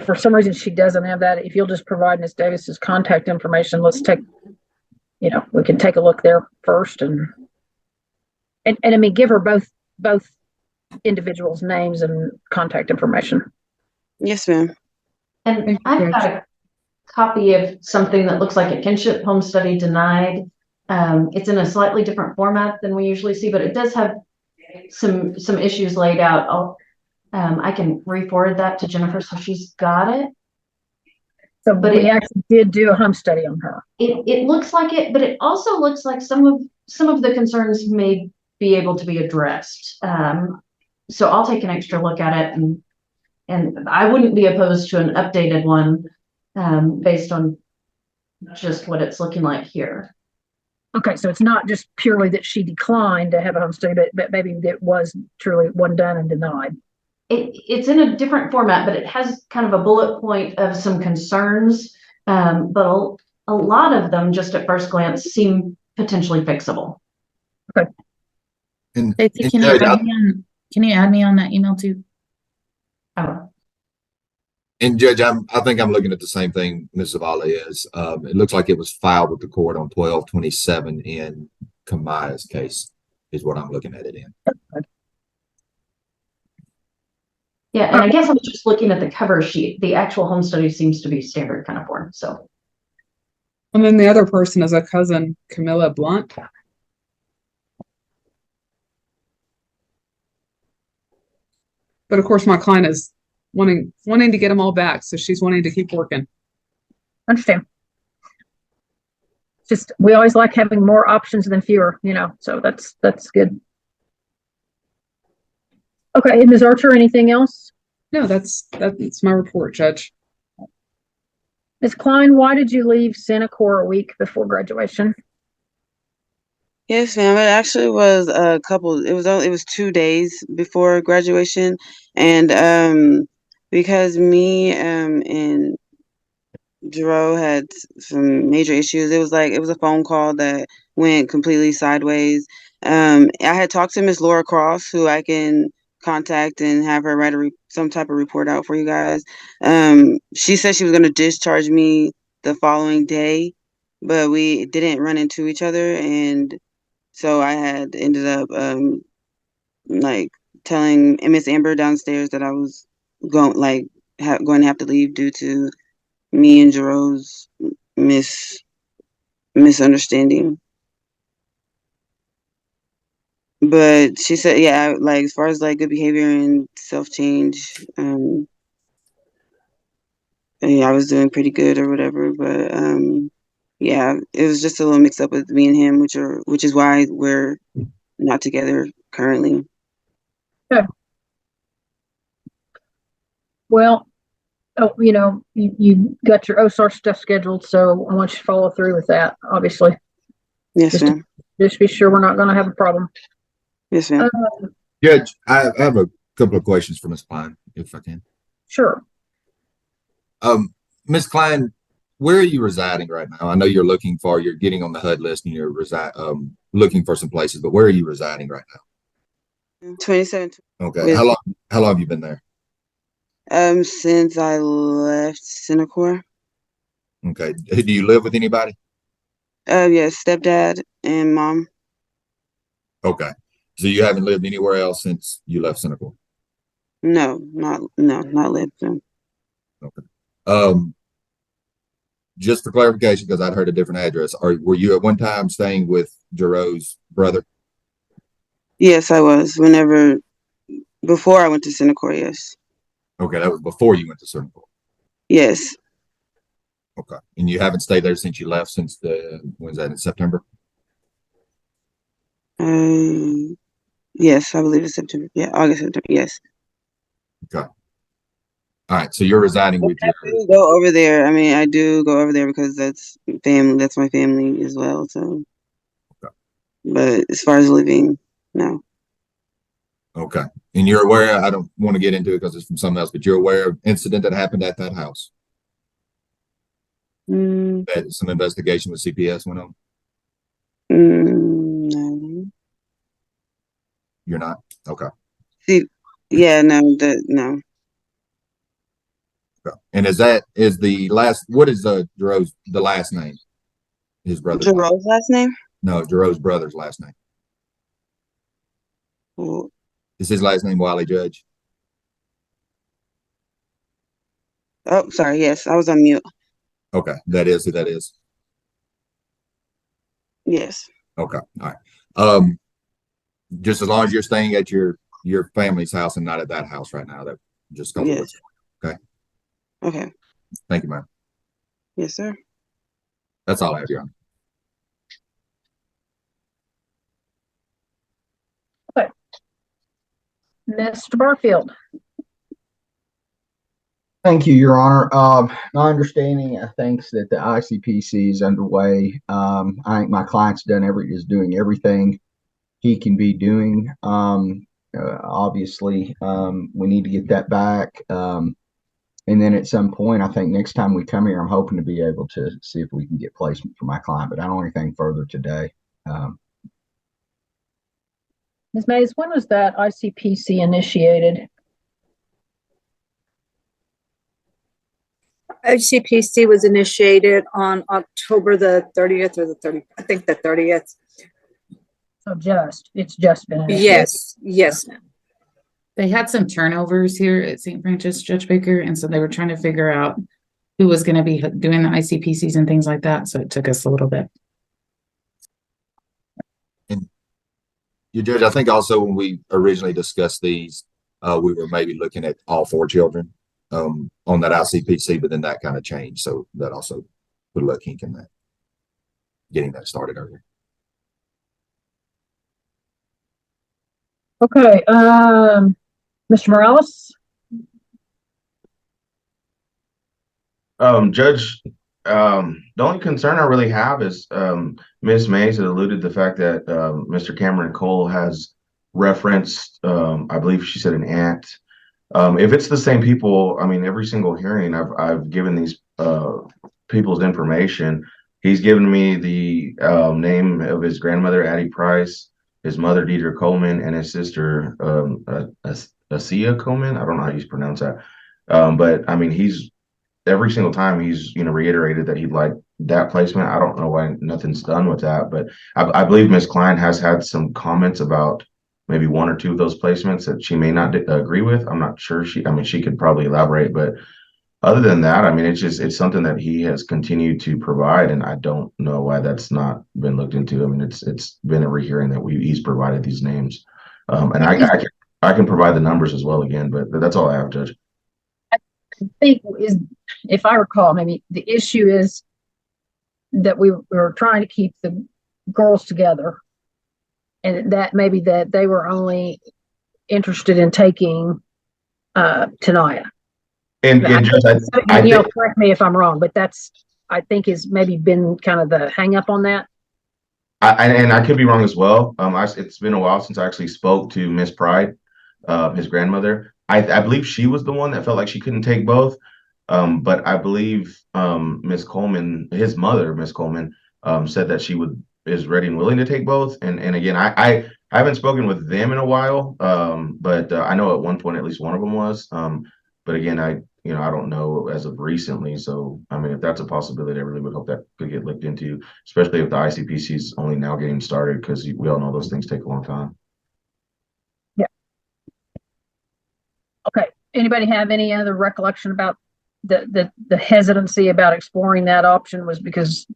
for some reason she doesn't have that, if you'll just provide Ms. Davis's contact information, let's take, we can take a look there first and give her both individuals' names and contact information. Yes, ma'am. And I've got a copy of something that looks like a kinship home study denied. It's in a slightly different format than we usually see, but it does have some issues laid out. I can re-forward that to Jennifer so she's got it. But we actually did do a home study on her. It looks like it, but it also looks like some of the concerns may be able to be addressed. So I'll take an extra look at it, and I wouldn't be opposed to an updated one based on just what it's looking like here. Okay, so it's not just purely that she declined to have a home study, but maybe it was truly one done and denied. It's in a different format, but it has kind of a bullet point of some concerns, but a lot of them just at first glance seem potentially fixable. Okay. Stacey, can you add me on that email too? And Judge, I think I'm looking at the same thing Ms. Zavala is. It looks like it was filed with the court on 12/27 in Kamaya's case, is what I'm looking at it in. Yeah, and I guess I'm just looking at the cover sheet. The actual home study seems to be standard kind of form. So, and then the other person is a cousin, Camilla Blunt. But of course, my client is wanting to get them all back, so she's wanting to keep working. Understand. Just we always like having more options than fewer, so that's good. Okay, Ms. Archer, anything else? No, that's my report, Judge. Ms. Klein, why did you leave Santa Cora a week before graduation? Yes, ma'am. It actually was it was 2 days before graduation, and because me and Jero had some major issues, it was a phone call that went completely sideways. I had talked to Miss Laura Cross, who I can contact and have her write some type of report out for you guys. She said she was going to discharge me the following day, but we didn't run into each other, and so I had ended up telling Miss Amber downstairs that I was going to have to leave due to me and Jero's misunderstanding. but she said, yeah, like as far as like good behavior and self change, yeah, I was doing pretty good or whatever. But yeah, it was just a little mix up with me and him, which is why we're not together currently. Okay. Well, oh, you got your OSAR stuff scheduled, so I want you to follow through with that, obviously. Yes, ma'am. Just be sure we're not going to have a problem. Yes, ma'am. Judge, I have a couple of questions for Ms. Klein, if I can. Sure. Ms. Klein, where are you residing right now? I know you're getting on the HUD list and you're looking for some places, but where are you residing right now? 27. Okay. How long have you been there? Since I left Synacor. Okay. Do you live with anybody? Yes, stepdad and mom. Okay. So you haven't lived anywhere else since you left Synacor? No, not lived. No. Okay. Just for clarification, because I'd heard a different address, were you at one time staying with Jero's brother? Yes, I was. Before I went to Synacor, yes. Okay, that was before you went to Synacor. Yes. Okay, and you haven't stayed there since you left, when was that, in September? Yes, I believe it's September. Yeah, August, September. Yes. Okay. All right, so you're residing with your. I do go over there. I mean, I do go over there because that's family. That's my family as well. So, okay. But as far as living, no. Okay, and you're aware. I don't want to get into it because it's from something else, but you're aware of incident that happened at that house. That some investigation with CPS went on. No. You're not? Okay. See, yeah, no, no. Okay. And what is Jero's the last name? His brother's Jero's last name? No, Jero's brother's last name. Well, is his last name Wiley Judge? Oh, sorry. Yes, I was on mute. Okay, that is who that is. Yes. Okay, all right. Just as long as you're staying at your family's house and not at that house right now, that just call yes. Okay. Okay. Thank you, ma'am. Yes, sir. That's all I have, Your Honor. Okay. Mr. Barfield. Thank you, Your Honor. My understanding, I think, that the ICPC is underway. I think my client's is doing everything he can be doing. Obviously, we need to get that back. And then at some point, I think next time we come here, I'm hoping to be able to see if we can get placement for my client, but I don't want anything further today. Ms. Mays, when was that ICPC initiated? ICPC was initiated on October the 30th or the 30th. I think the 30th. So it's just been initiated. Yes, yes, ma'am. They had some turnovers here at St. Francis, Judge Baker, and so they were trying to figure out who was going to be doing the ICPCs and things like that. So it took us a little bit. And you, Judge, I think also when we originally discussed these, we were maybe looking at all 4 children on that ICPC, but then that kind of changed. So that also put a little kink in that, getting that started earlier. Okay, Mr. Morales. Judge, the only concern I really have is Ms. Mays had alluded to the fact that Mr. Cameron Cole has referenced, I believe she said, an aunt. If it's the same people, I mean, every single hearing I've given these people's information. He's given me the name of his grandmother, Addie Price, his mother, Deidre Coleman, and his sister, Asia Coleman. I don't know how you pronounce that. But I mean, he's every single time he's, reiterated that he'd like that placement. I don't know why nothing's done with that, but I believe Ms. Klein has had some comments about maybe 1 or 2 of those placements that she may not agree with. I'm not sure. She could probably elaborate, but Other than that, I mean, it's something that he has continued to provide, and I don't know why that's not been looked into. I mean, it's been a rehearing that he's provided these names, and I can provide the numbers as well again, but that's all I have, Judge. I think is, if I recall, maybe the issue is that we were trying to keep the girls together, and that maybe that they were only interested in taking Tanaya. And Judge, I you know, think, correct me if I'm wrong, but that's, I think, has maybe been kind of the hang up on that. and I could be wrong as well. It's been a while since I actually spoke to Miss Pride, his grandmother. I believe she was the one that felt like she couldn't take both. But I believe Miss Coleman, his mother, Miss Coleman, said that she is ready and willing to take both. And again, I haven't spoken with them in a while, but I know at one point at least one of them was. But again, I don't know as of recently. So I mean, if that's a possibility, I really would hope that could get looked into, especially if the ICPC is only now getting started, because we all know those things take a long time. Yeah. Okay. Anybody have any other recollection about the hesitancy about exploring that option was because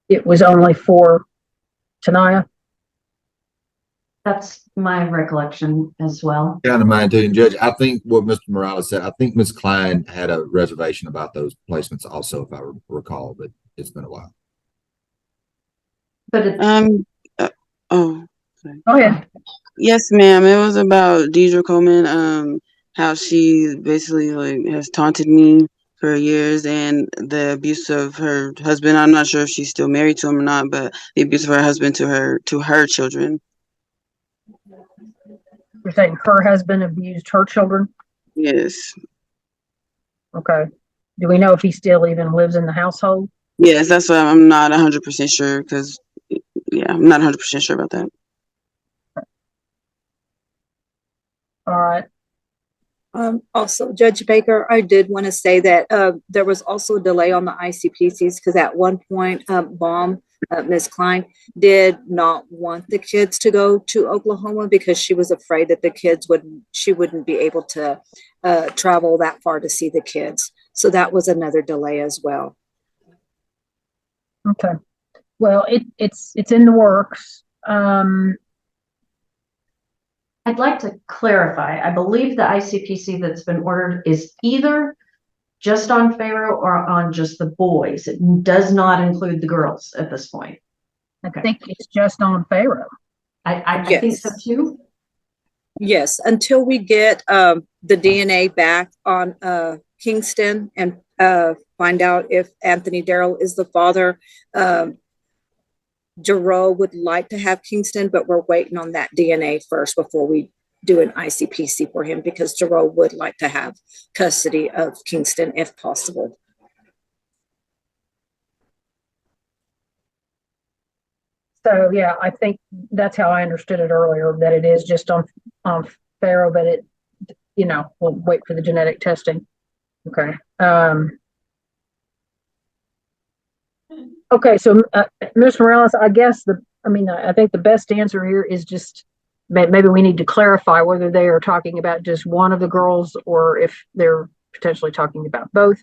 it was only for Tanaya? That's my recollection as well. Kind of mine too. And Judge, I think what Mr. Morales said, I think Ms. Klein had a reservation about those placements also, if I recall, but it's been a while. But it's oh, sorry. Go ahead. Yes, ma'am. It was about Deidre Coleman, how she basically like has taunted me for years, and the abuse of her husband. I'm not sure if she's still married to him or not, but the abuse of her husband to her children. You're saying her husband abused her children? Yes. Okay. Do we know if he still even lives in the household? Yes, that's why I'm not 100% sure, because yeah, I'm not 100% sure about that. All right. Also, Judge Baker, I did want to say that there was also a delay on the ICPCs because at one point, Ms. Klein did not want the kids to go to Oklahoma because she was afraid that she wouldn't be able to travel that far to see the kids. So that was another delay as well. Okay. Well, it's in the works. I'd like to clarify. I believe the ICPC that's been ordered is either just on Pharaoh or on just the boys. It does not include the girls at this point. I think it's just on Pharaoh. I think so too. Yes, until we get the DNA back on Kingston and find out if Anthony Darrell is the father. Jerome would like to have Kingston, but we're waiting on that DNA first before we do an ICPC for him because Jerome would like to have custody of Kingston if possible. So yeah, I think that's how I understood it earlier, that it is just on Pharaoh, but it, we'll wait for the genetic testing. Okay. Okay, so Ms. Morales, I guess I think the best answer here is just maybe we need to clarify whether they are talking about just one of the girls or if they're potentially talking about both.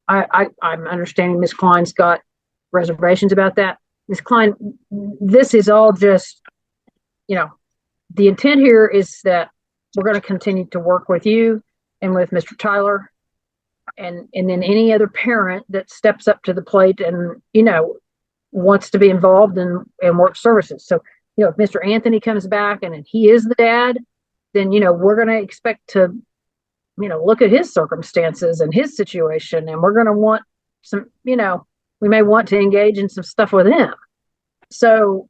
I'm understanding Ms. Klein's got reservations about that. Ms. Klein, this is all just, the intent here is that we're going to continue to work with you and with Mr. Tyler and then any other parent that steps up to the plate and, wants to be involved in work services. So, if Mr. Anthony comes back and he is the dad, then, we're going to expect to, look at his circumstances and his situation. And we're going to want some, we may want to engage in some stuff with him. So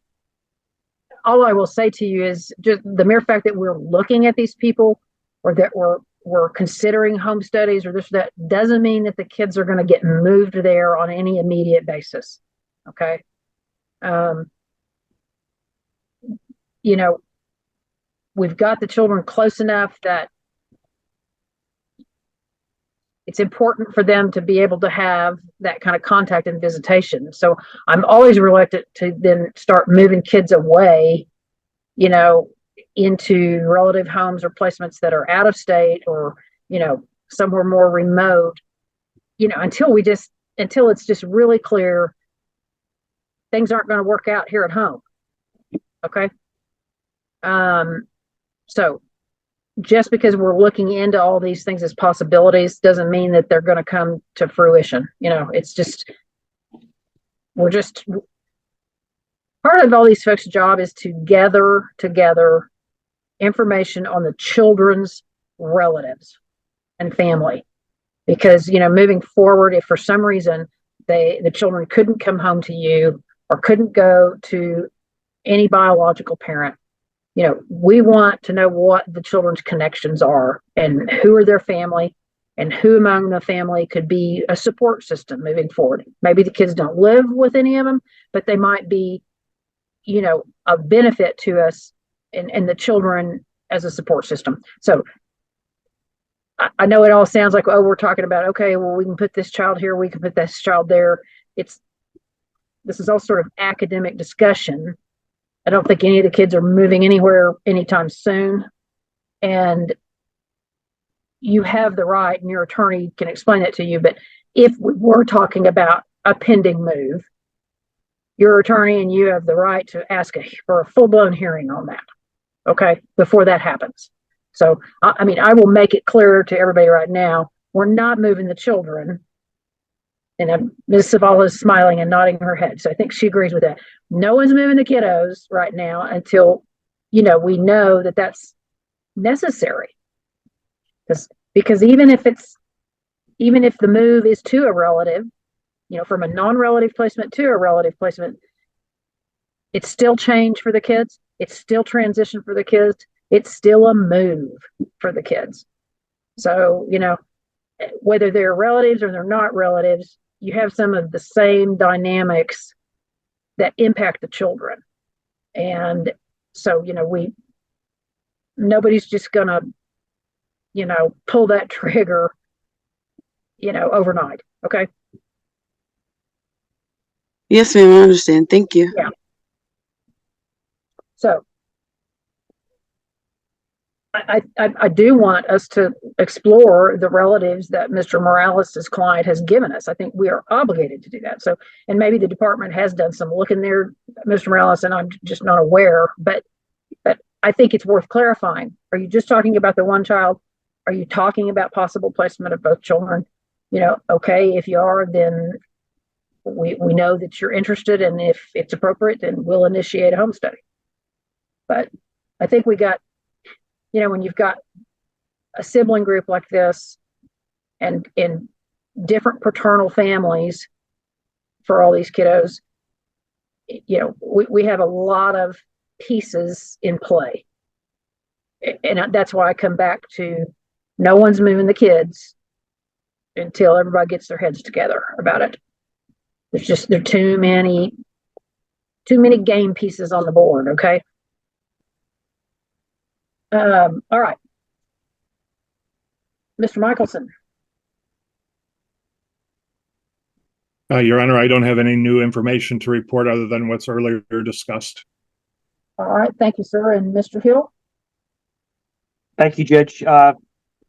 all I will say to you is just the mere fact that we're looking at these people or that we're considering home studies or this or that doesn't mean that the kids are going to get moved there on any immediate basis. Okay. We've got the children close enough that it's important for them to be able to have that kind of contact and visitation. So I'm always reluctant to then start moving kids away, into relative homes or placements that are out of state or, somewhere more remote until it's just really clear things aren't going to work out here at home. Okay. So just because we're looking into all these things as possibilities doesn't mean that they're going to come to fruition. It's just, part of all these folks' job is to gather together information on the children's relatives and family. Because, moving forward, if for some reason the children couldn't come home to you or couldn't go to any biological parent, we want to know what the children's connections are and who are their family and who among the family could be a support system moving forward. Maybe the kids don't live with any of them, but they might be, a benefit to us and the children as a support system. So I know it all sounds like, oh, we're talking about, okay, well, we can put this child here, we can put this child there. This is all sort of academic discussion. I don't think any of the kids are moving anywhere anytime soon. And you have the right, and your attorney can explain it to you. But if we were talking about a pending move, your attorney and you have the right to ask for a full-blown hearing on that, okay, before that happens. So, I will make it clear to everybody right now, we're not moving the children. And Ms. Savala is smiling and nodding her head. So I think she agrees with that. No one's moving the kiddos right now until, we know that that's necessary. Because even if the move is to a relative, from a non-relative placement to a relative placement, it's still change for the kids. It's still transition for the kids. It's still a move for the kids. So, whether they're relatives or they're not relatives, you have some of the same dynamics that impact the children. And so, nobody's just gonna, pull that trigger, overnight. Okay. Yes, ma'am, I understand. Thank you. Yeah. So I do want us to explore the relatives that Mr. Morales' client has given us. I think we are obligated to do that. So, and maybe the department has done some looking there, Mr. Morales, and I'm just not aware, but I think it's worth clarifying. Are you just talking about the one child? Are you talking about possible placement of both children? Okay, if you are, then we know that you're interested, and if it's appropriate, then we'll initiate a home study. But I think we got, when you've got a sibling group like this and in different paternal families for all these kiddos, we have a lot of pieces in play. And that's why I come back to no one's moving the kids until everybody gets their heads together about it. There are too many game pieces on the board. Okay. All right. Mr. Michelson. Your Honor, I don't have any new information to report other than what's earlier discussed. All right. Thank you, sir. And Mr. Hill? Thank you, Judge.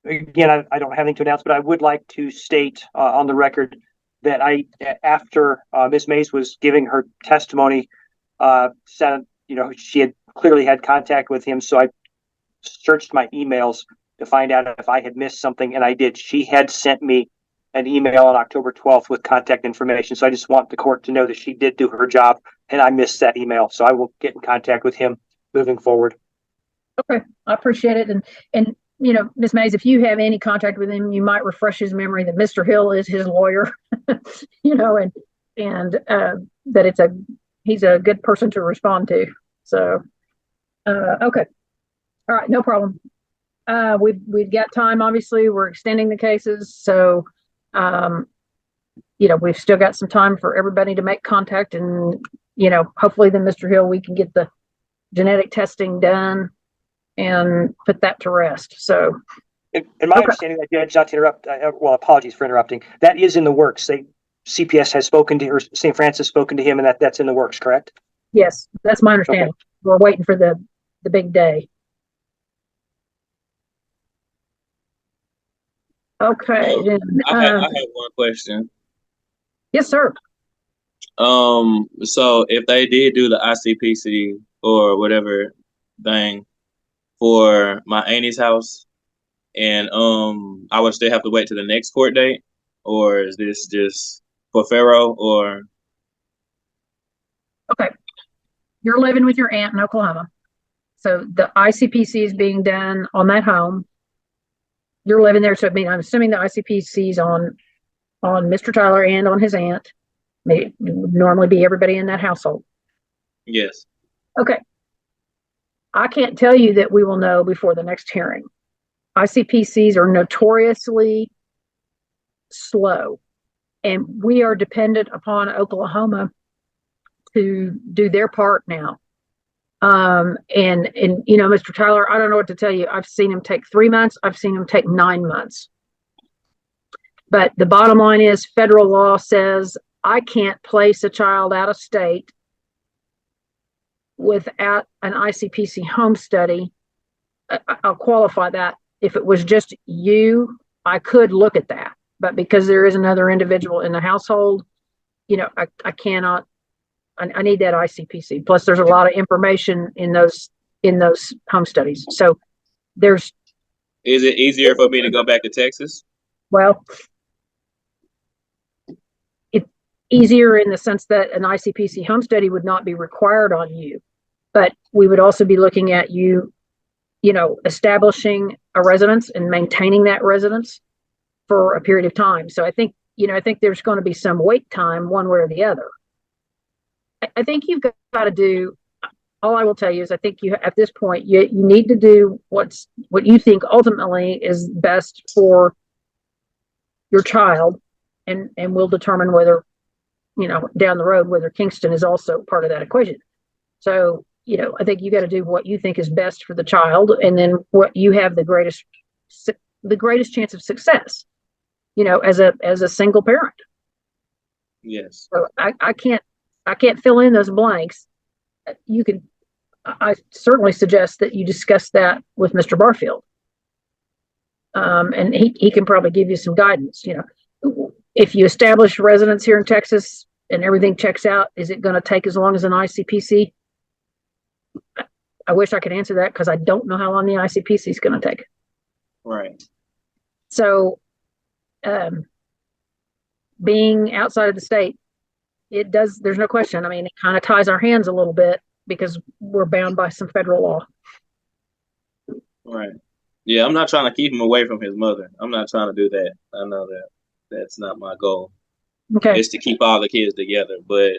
Again, I don't have anything to announce, but I would like to state on the record that after Ms. Mays was giving her testimony, said, she had clearly had contact with him. So I searched my emails to find out if I had missed something, and I did. She had sent me an email on October 12th with contact information. So I just want the court to know that she did do her job, and I missed that email. So I will get in contact with him moving forward. Okay, I appreciate it. And Ms. Mays, if you have any contact with him, you might refresh his memory that Mr. Hill is his lawyer, and that he's a good person to respond to. So, okay. All right, no problem. We've got time. Obviously, we're extending the cases, so we've still got some time for everybody to make contact, and hopefully, then Mr. Hill, we can get the genetic testing done and put that to rest. So, in my understanding, that Judge, not to interrupt, apologies for interrupting. That is in the works. CPS has spoken to, or St. Francis has spoken to him, and that's in the works, correct? Yes, that's my understanding. Okay. We're waiting for the big day. Okay, then, I have one question. yes, sir. So if they did do the ICPC or whatever thing for my auntie's house, and I would still have to wait to the next court date, or is this just for Pharaoh? Or Okay, you're living with your aunt in Oklahoma. So the ICPC is being done on that home. You're living there, so I mean, I'm assuming the ICPC is on Mr. Tyler and on his aunt. May would normally be everybody in that household. yes, Okay. I can't tell you that we will know before the next hearing. ICPCs are notoriously slow, and we are dependent upon Oklahoma to do their part now. And you know, Mr. Tyler, I don't know what to tell you. I've seen him take 3 months. I've seen him take 9 months. But the bottom line is federal law says I can't place a child out of state without an ICPC home study. I'll qualify that. If it was just you, I could look at that. But because there is another individual in the household, you know, I cannot. I need that ICPC. Plus, there's a lot of information in those home studies. So there's. is it easier for me to go back to Texas? Well, it's easier in the sense that an ICPC home study would not be required on you, but we would also be looking at you, you know, establishing a residence and maintaining that residence for a period of time. So I think there's going to be some wait time one way or the other. I think you've got to do, all I will tell you is I think you, at this point, you need to do what you think ultimately is best for your child, and we'll determine whether, you know, down the road, whether Kingston is also part of that equation. So, you know, I think you got to do what you think is best for the child, and then what you have the greatest chance of success, you know, as a single parent. Yes. So I can't fill in those blanks. I certainly suggest that you discuss that with Mr. Barfield. And he can probably give you some guidance. You know, if you establish residence here in Texas and everything checks out, is it going to take as long as an ICPC? I wish I could answer that because I don't know how long the ICPC is going to take. Right. So, being outside of the state, it does, there's no question. I mean, it kind of ties our hands a little bit because we're bound by some federal law. Right. Yeah, I'm not trying to keep him away from his mother. I'm not trying to do that. I know that that's not my goal. Okay. It's to keep all the kids together, but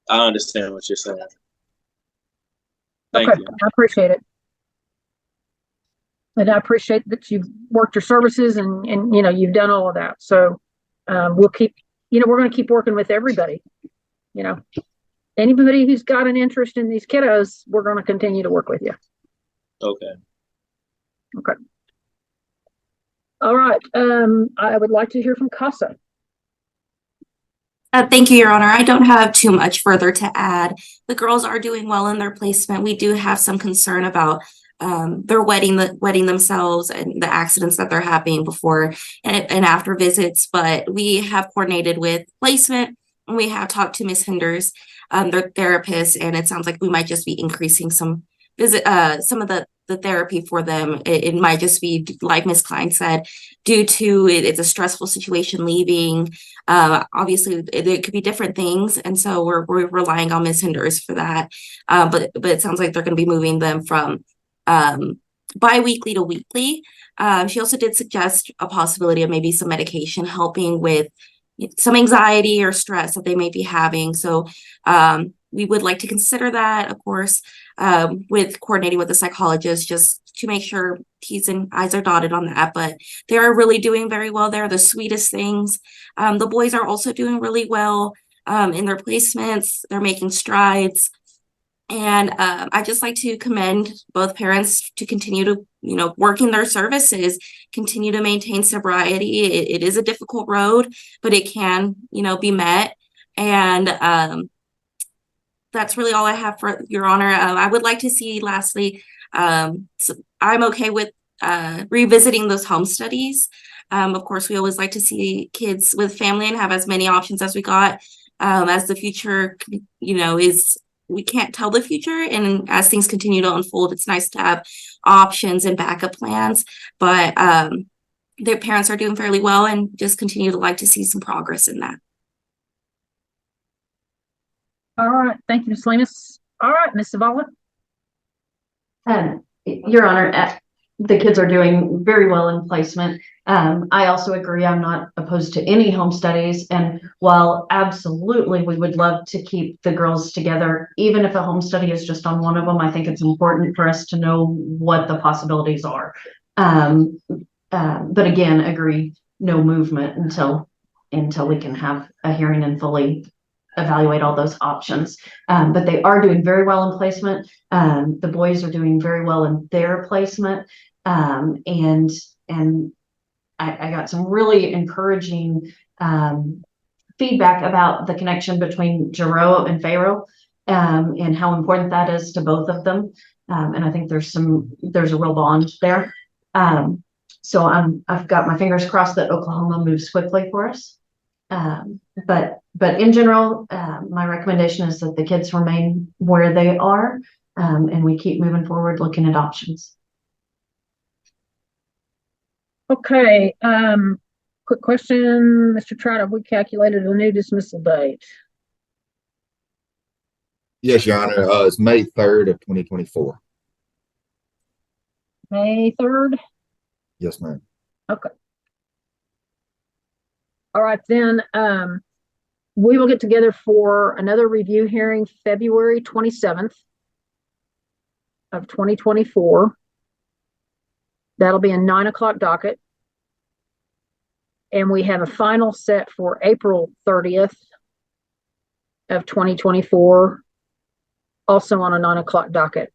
I understand what you're saying. Thank you. I appreciate it. And I appreciate that you've worked your services and you know, you've done all of that. So we'll keep, you know, we're going to keep working with everybody. You know, anybody who's got an interest in these kiddos, we're going to continue to work with you. Okay. Okay. All right. I would like to hear from Casa. Thank you, Your Honor. I don't have too much further to add. The girls are doing well in their placement. We do have some concern about their wetting themselves and the accidents that they're having before and after visits, but we have coordinated with placement and we have talked to Ms. Hinders, their therapist, and it sounds like we might just be increasing some of the therapy for them. It might just be, like Ms. Klein said, due to it's a stressful situation leaving. Obviously, there could be different things, and so we're relying on Ms. Hinders for that. But it sounds like they're going to be moving them from bi-weekly to weekly. She also did suggest a possibility of maybe some medication helping with some anxiety or stress that they may be having. So we would like to consider that, of course, with coordinating with the psychologist, just to make sure T's and I's are dotted on that. But they are really doing very well. They're the sweetest things. The boys are also doing really well in their placements. They're making strides. And I just like to commend both parents to continue to, you know, working their services, continue to maintain sobriety. It is a difficult road, but it can, you know, be met. And that's really all I have for Your Honor. I would like to see, lastly, so I'm okay with revisiting those home studies. Of course, we always like to see kids with family and have as many options as we got. As the future, we can't tell the future, and as things continue to unfold, it's nice to have options and backup plans. But their parents are doing fairly well, and just continue to like to see some progress in that. All right, thank you, Ms. Lemus. All right, Ms. Zavala. Your Honor, the kids are doing very well in placement. I also agree, I'm not opposed to any home studies. And while absolutely we would love to keep the girls together, even if a home study is just on one of them, I think it's important for us to know what the possibilities are. But again, agree, no movement until we can have a hearing and fully evaluate all those options. But they are doing very well in placement. The boys are doing very well in their placement. And I got some really encouraging feedback about the connection between Jero and Pharaoh, and how important that is to both of them. And I think there's a real bond there. So I've got my fingers crossed that Oklahoma moves quickly for us. But in general, my recommendation is that the kids remain where they are, and we keep moving forward, looking at options. Okay, quick question, Mr. Trout, have we calculated a new dismissal date? Yes, Your Honor. It's May 3rd of 2024. May 3rd? Yes, ma'am. Okay. All right, then, we will get together for another review hearing February 27th of 2024. That'll be a 9 o'clock docket. And we have a final set for April 30th of 2024, also on a 9 o'clock docket.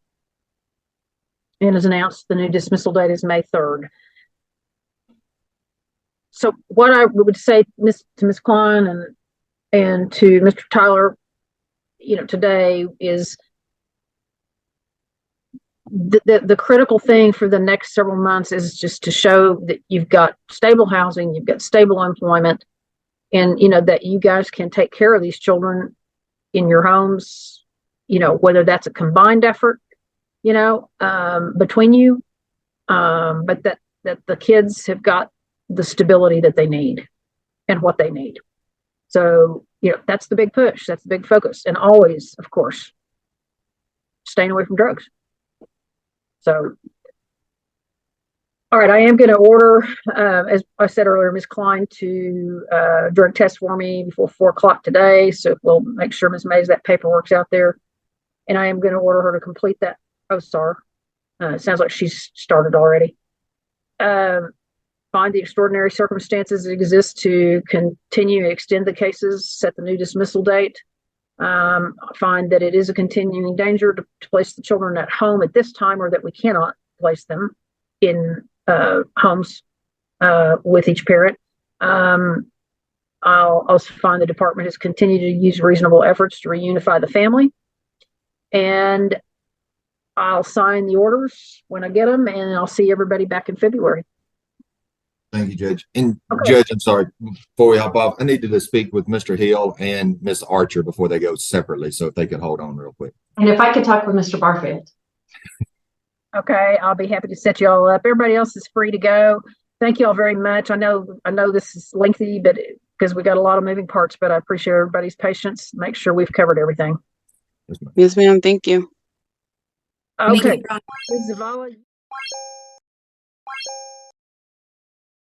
And as announced, the new dismissal date is May 3rd. So what I would say to Ms. Klein and to Mr. Tyler, today is the critical thing for the next several months is just to show that you've got stable housing, you've got stable employment, and that you guys can take care of these children in your homes, whether that's a combined effort, between you, but that the kids have got the stability that they need and what they need. So, that's the big push. That's the big focus. And always, of course, staying away from drugs. So, all right, I am going to order, as I said earlier, Ms. Klein to drug test for me before 4 o'clock today. So we'll make sure Ms. Mays, that paperwork's out there. And I am going to order her to complete that OSAR. It sounds like she's started already. Find the extraordinary circumstances that exist to continue to extend the cases, set the new dismissal date. Find that it is a continuing danger to place the children at home at this time, or that we cannot place them in homes with each parent. I'll also find the department has continued to use reasonable efforts to reunify the family. And I'll sign the orders when I get them, and I'll see everybody back in February. Thank you, Judge. And Judge, I'm sorry, before we hop off, I needed to speak with Mr. Hill and Miss Archer before they go separately. So if they could hold on real quick. And if I could talk with Mr. Barfield. Okay, I'll be happy to set you all up. Everybody else is free to go. Thank you all very much. I know this is lengthy, but because we got a lot of moving parts, but I appreciate everybody's patience. Make sure we've covered everything. Yes, ma'am. Thank you. Okay. Ms. Zavala.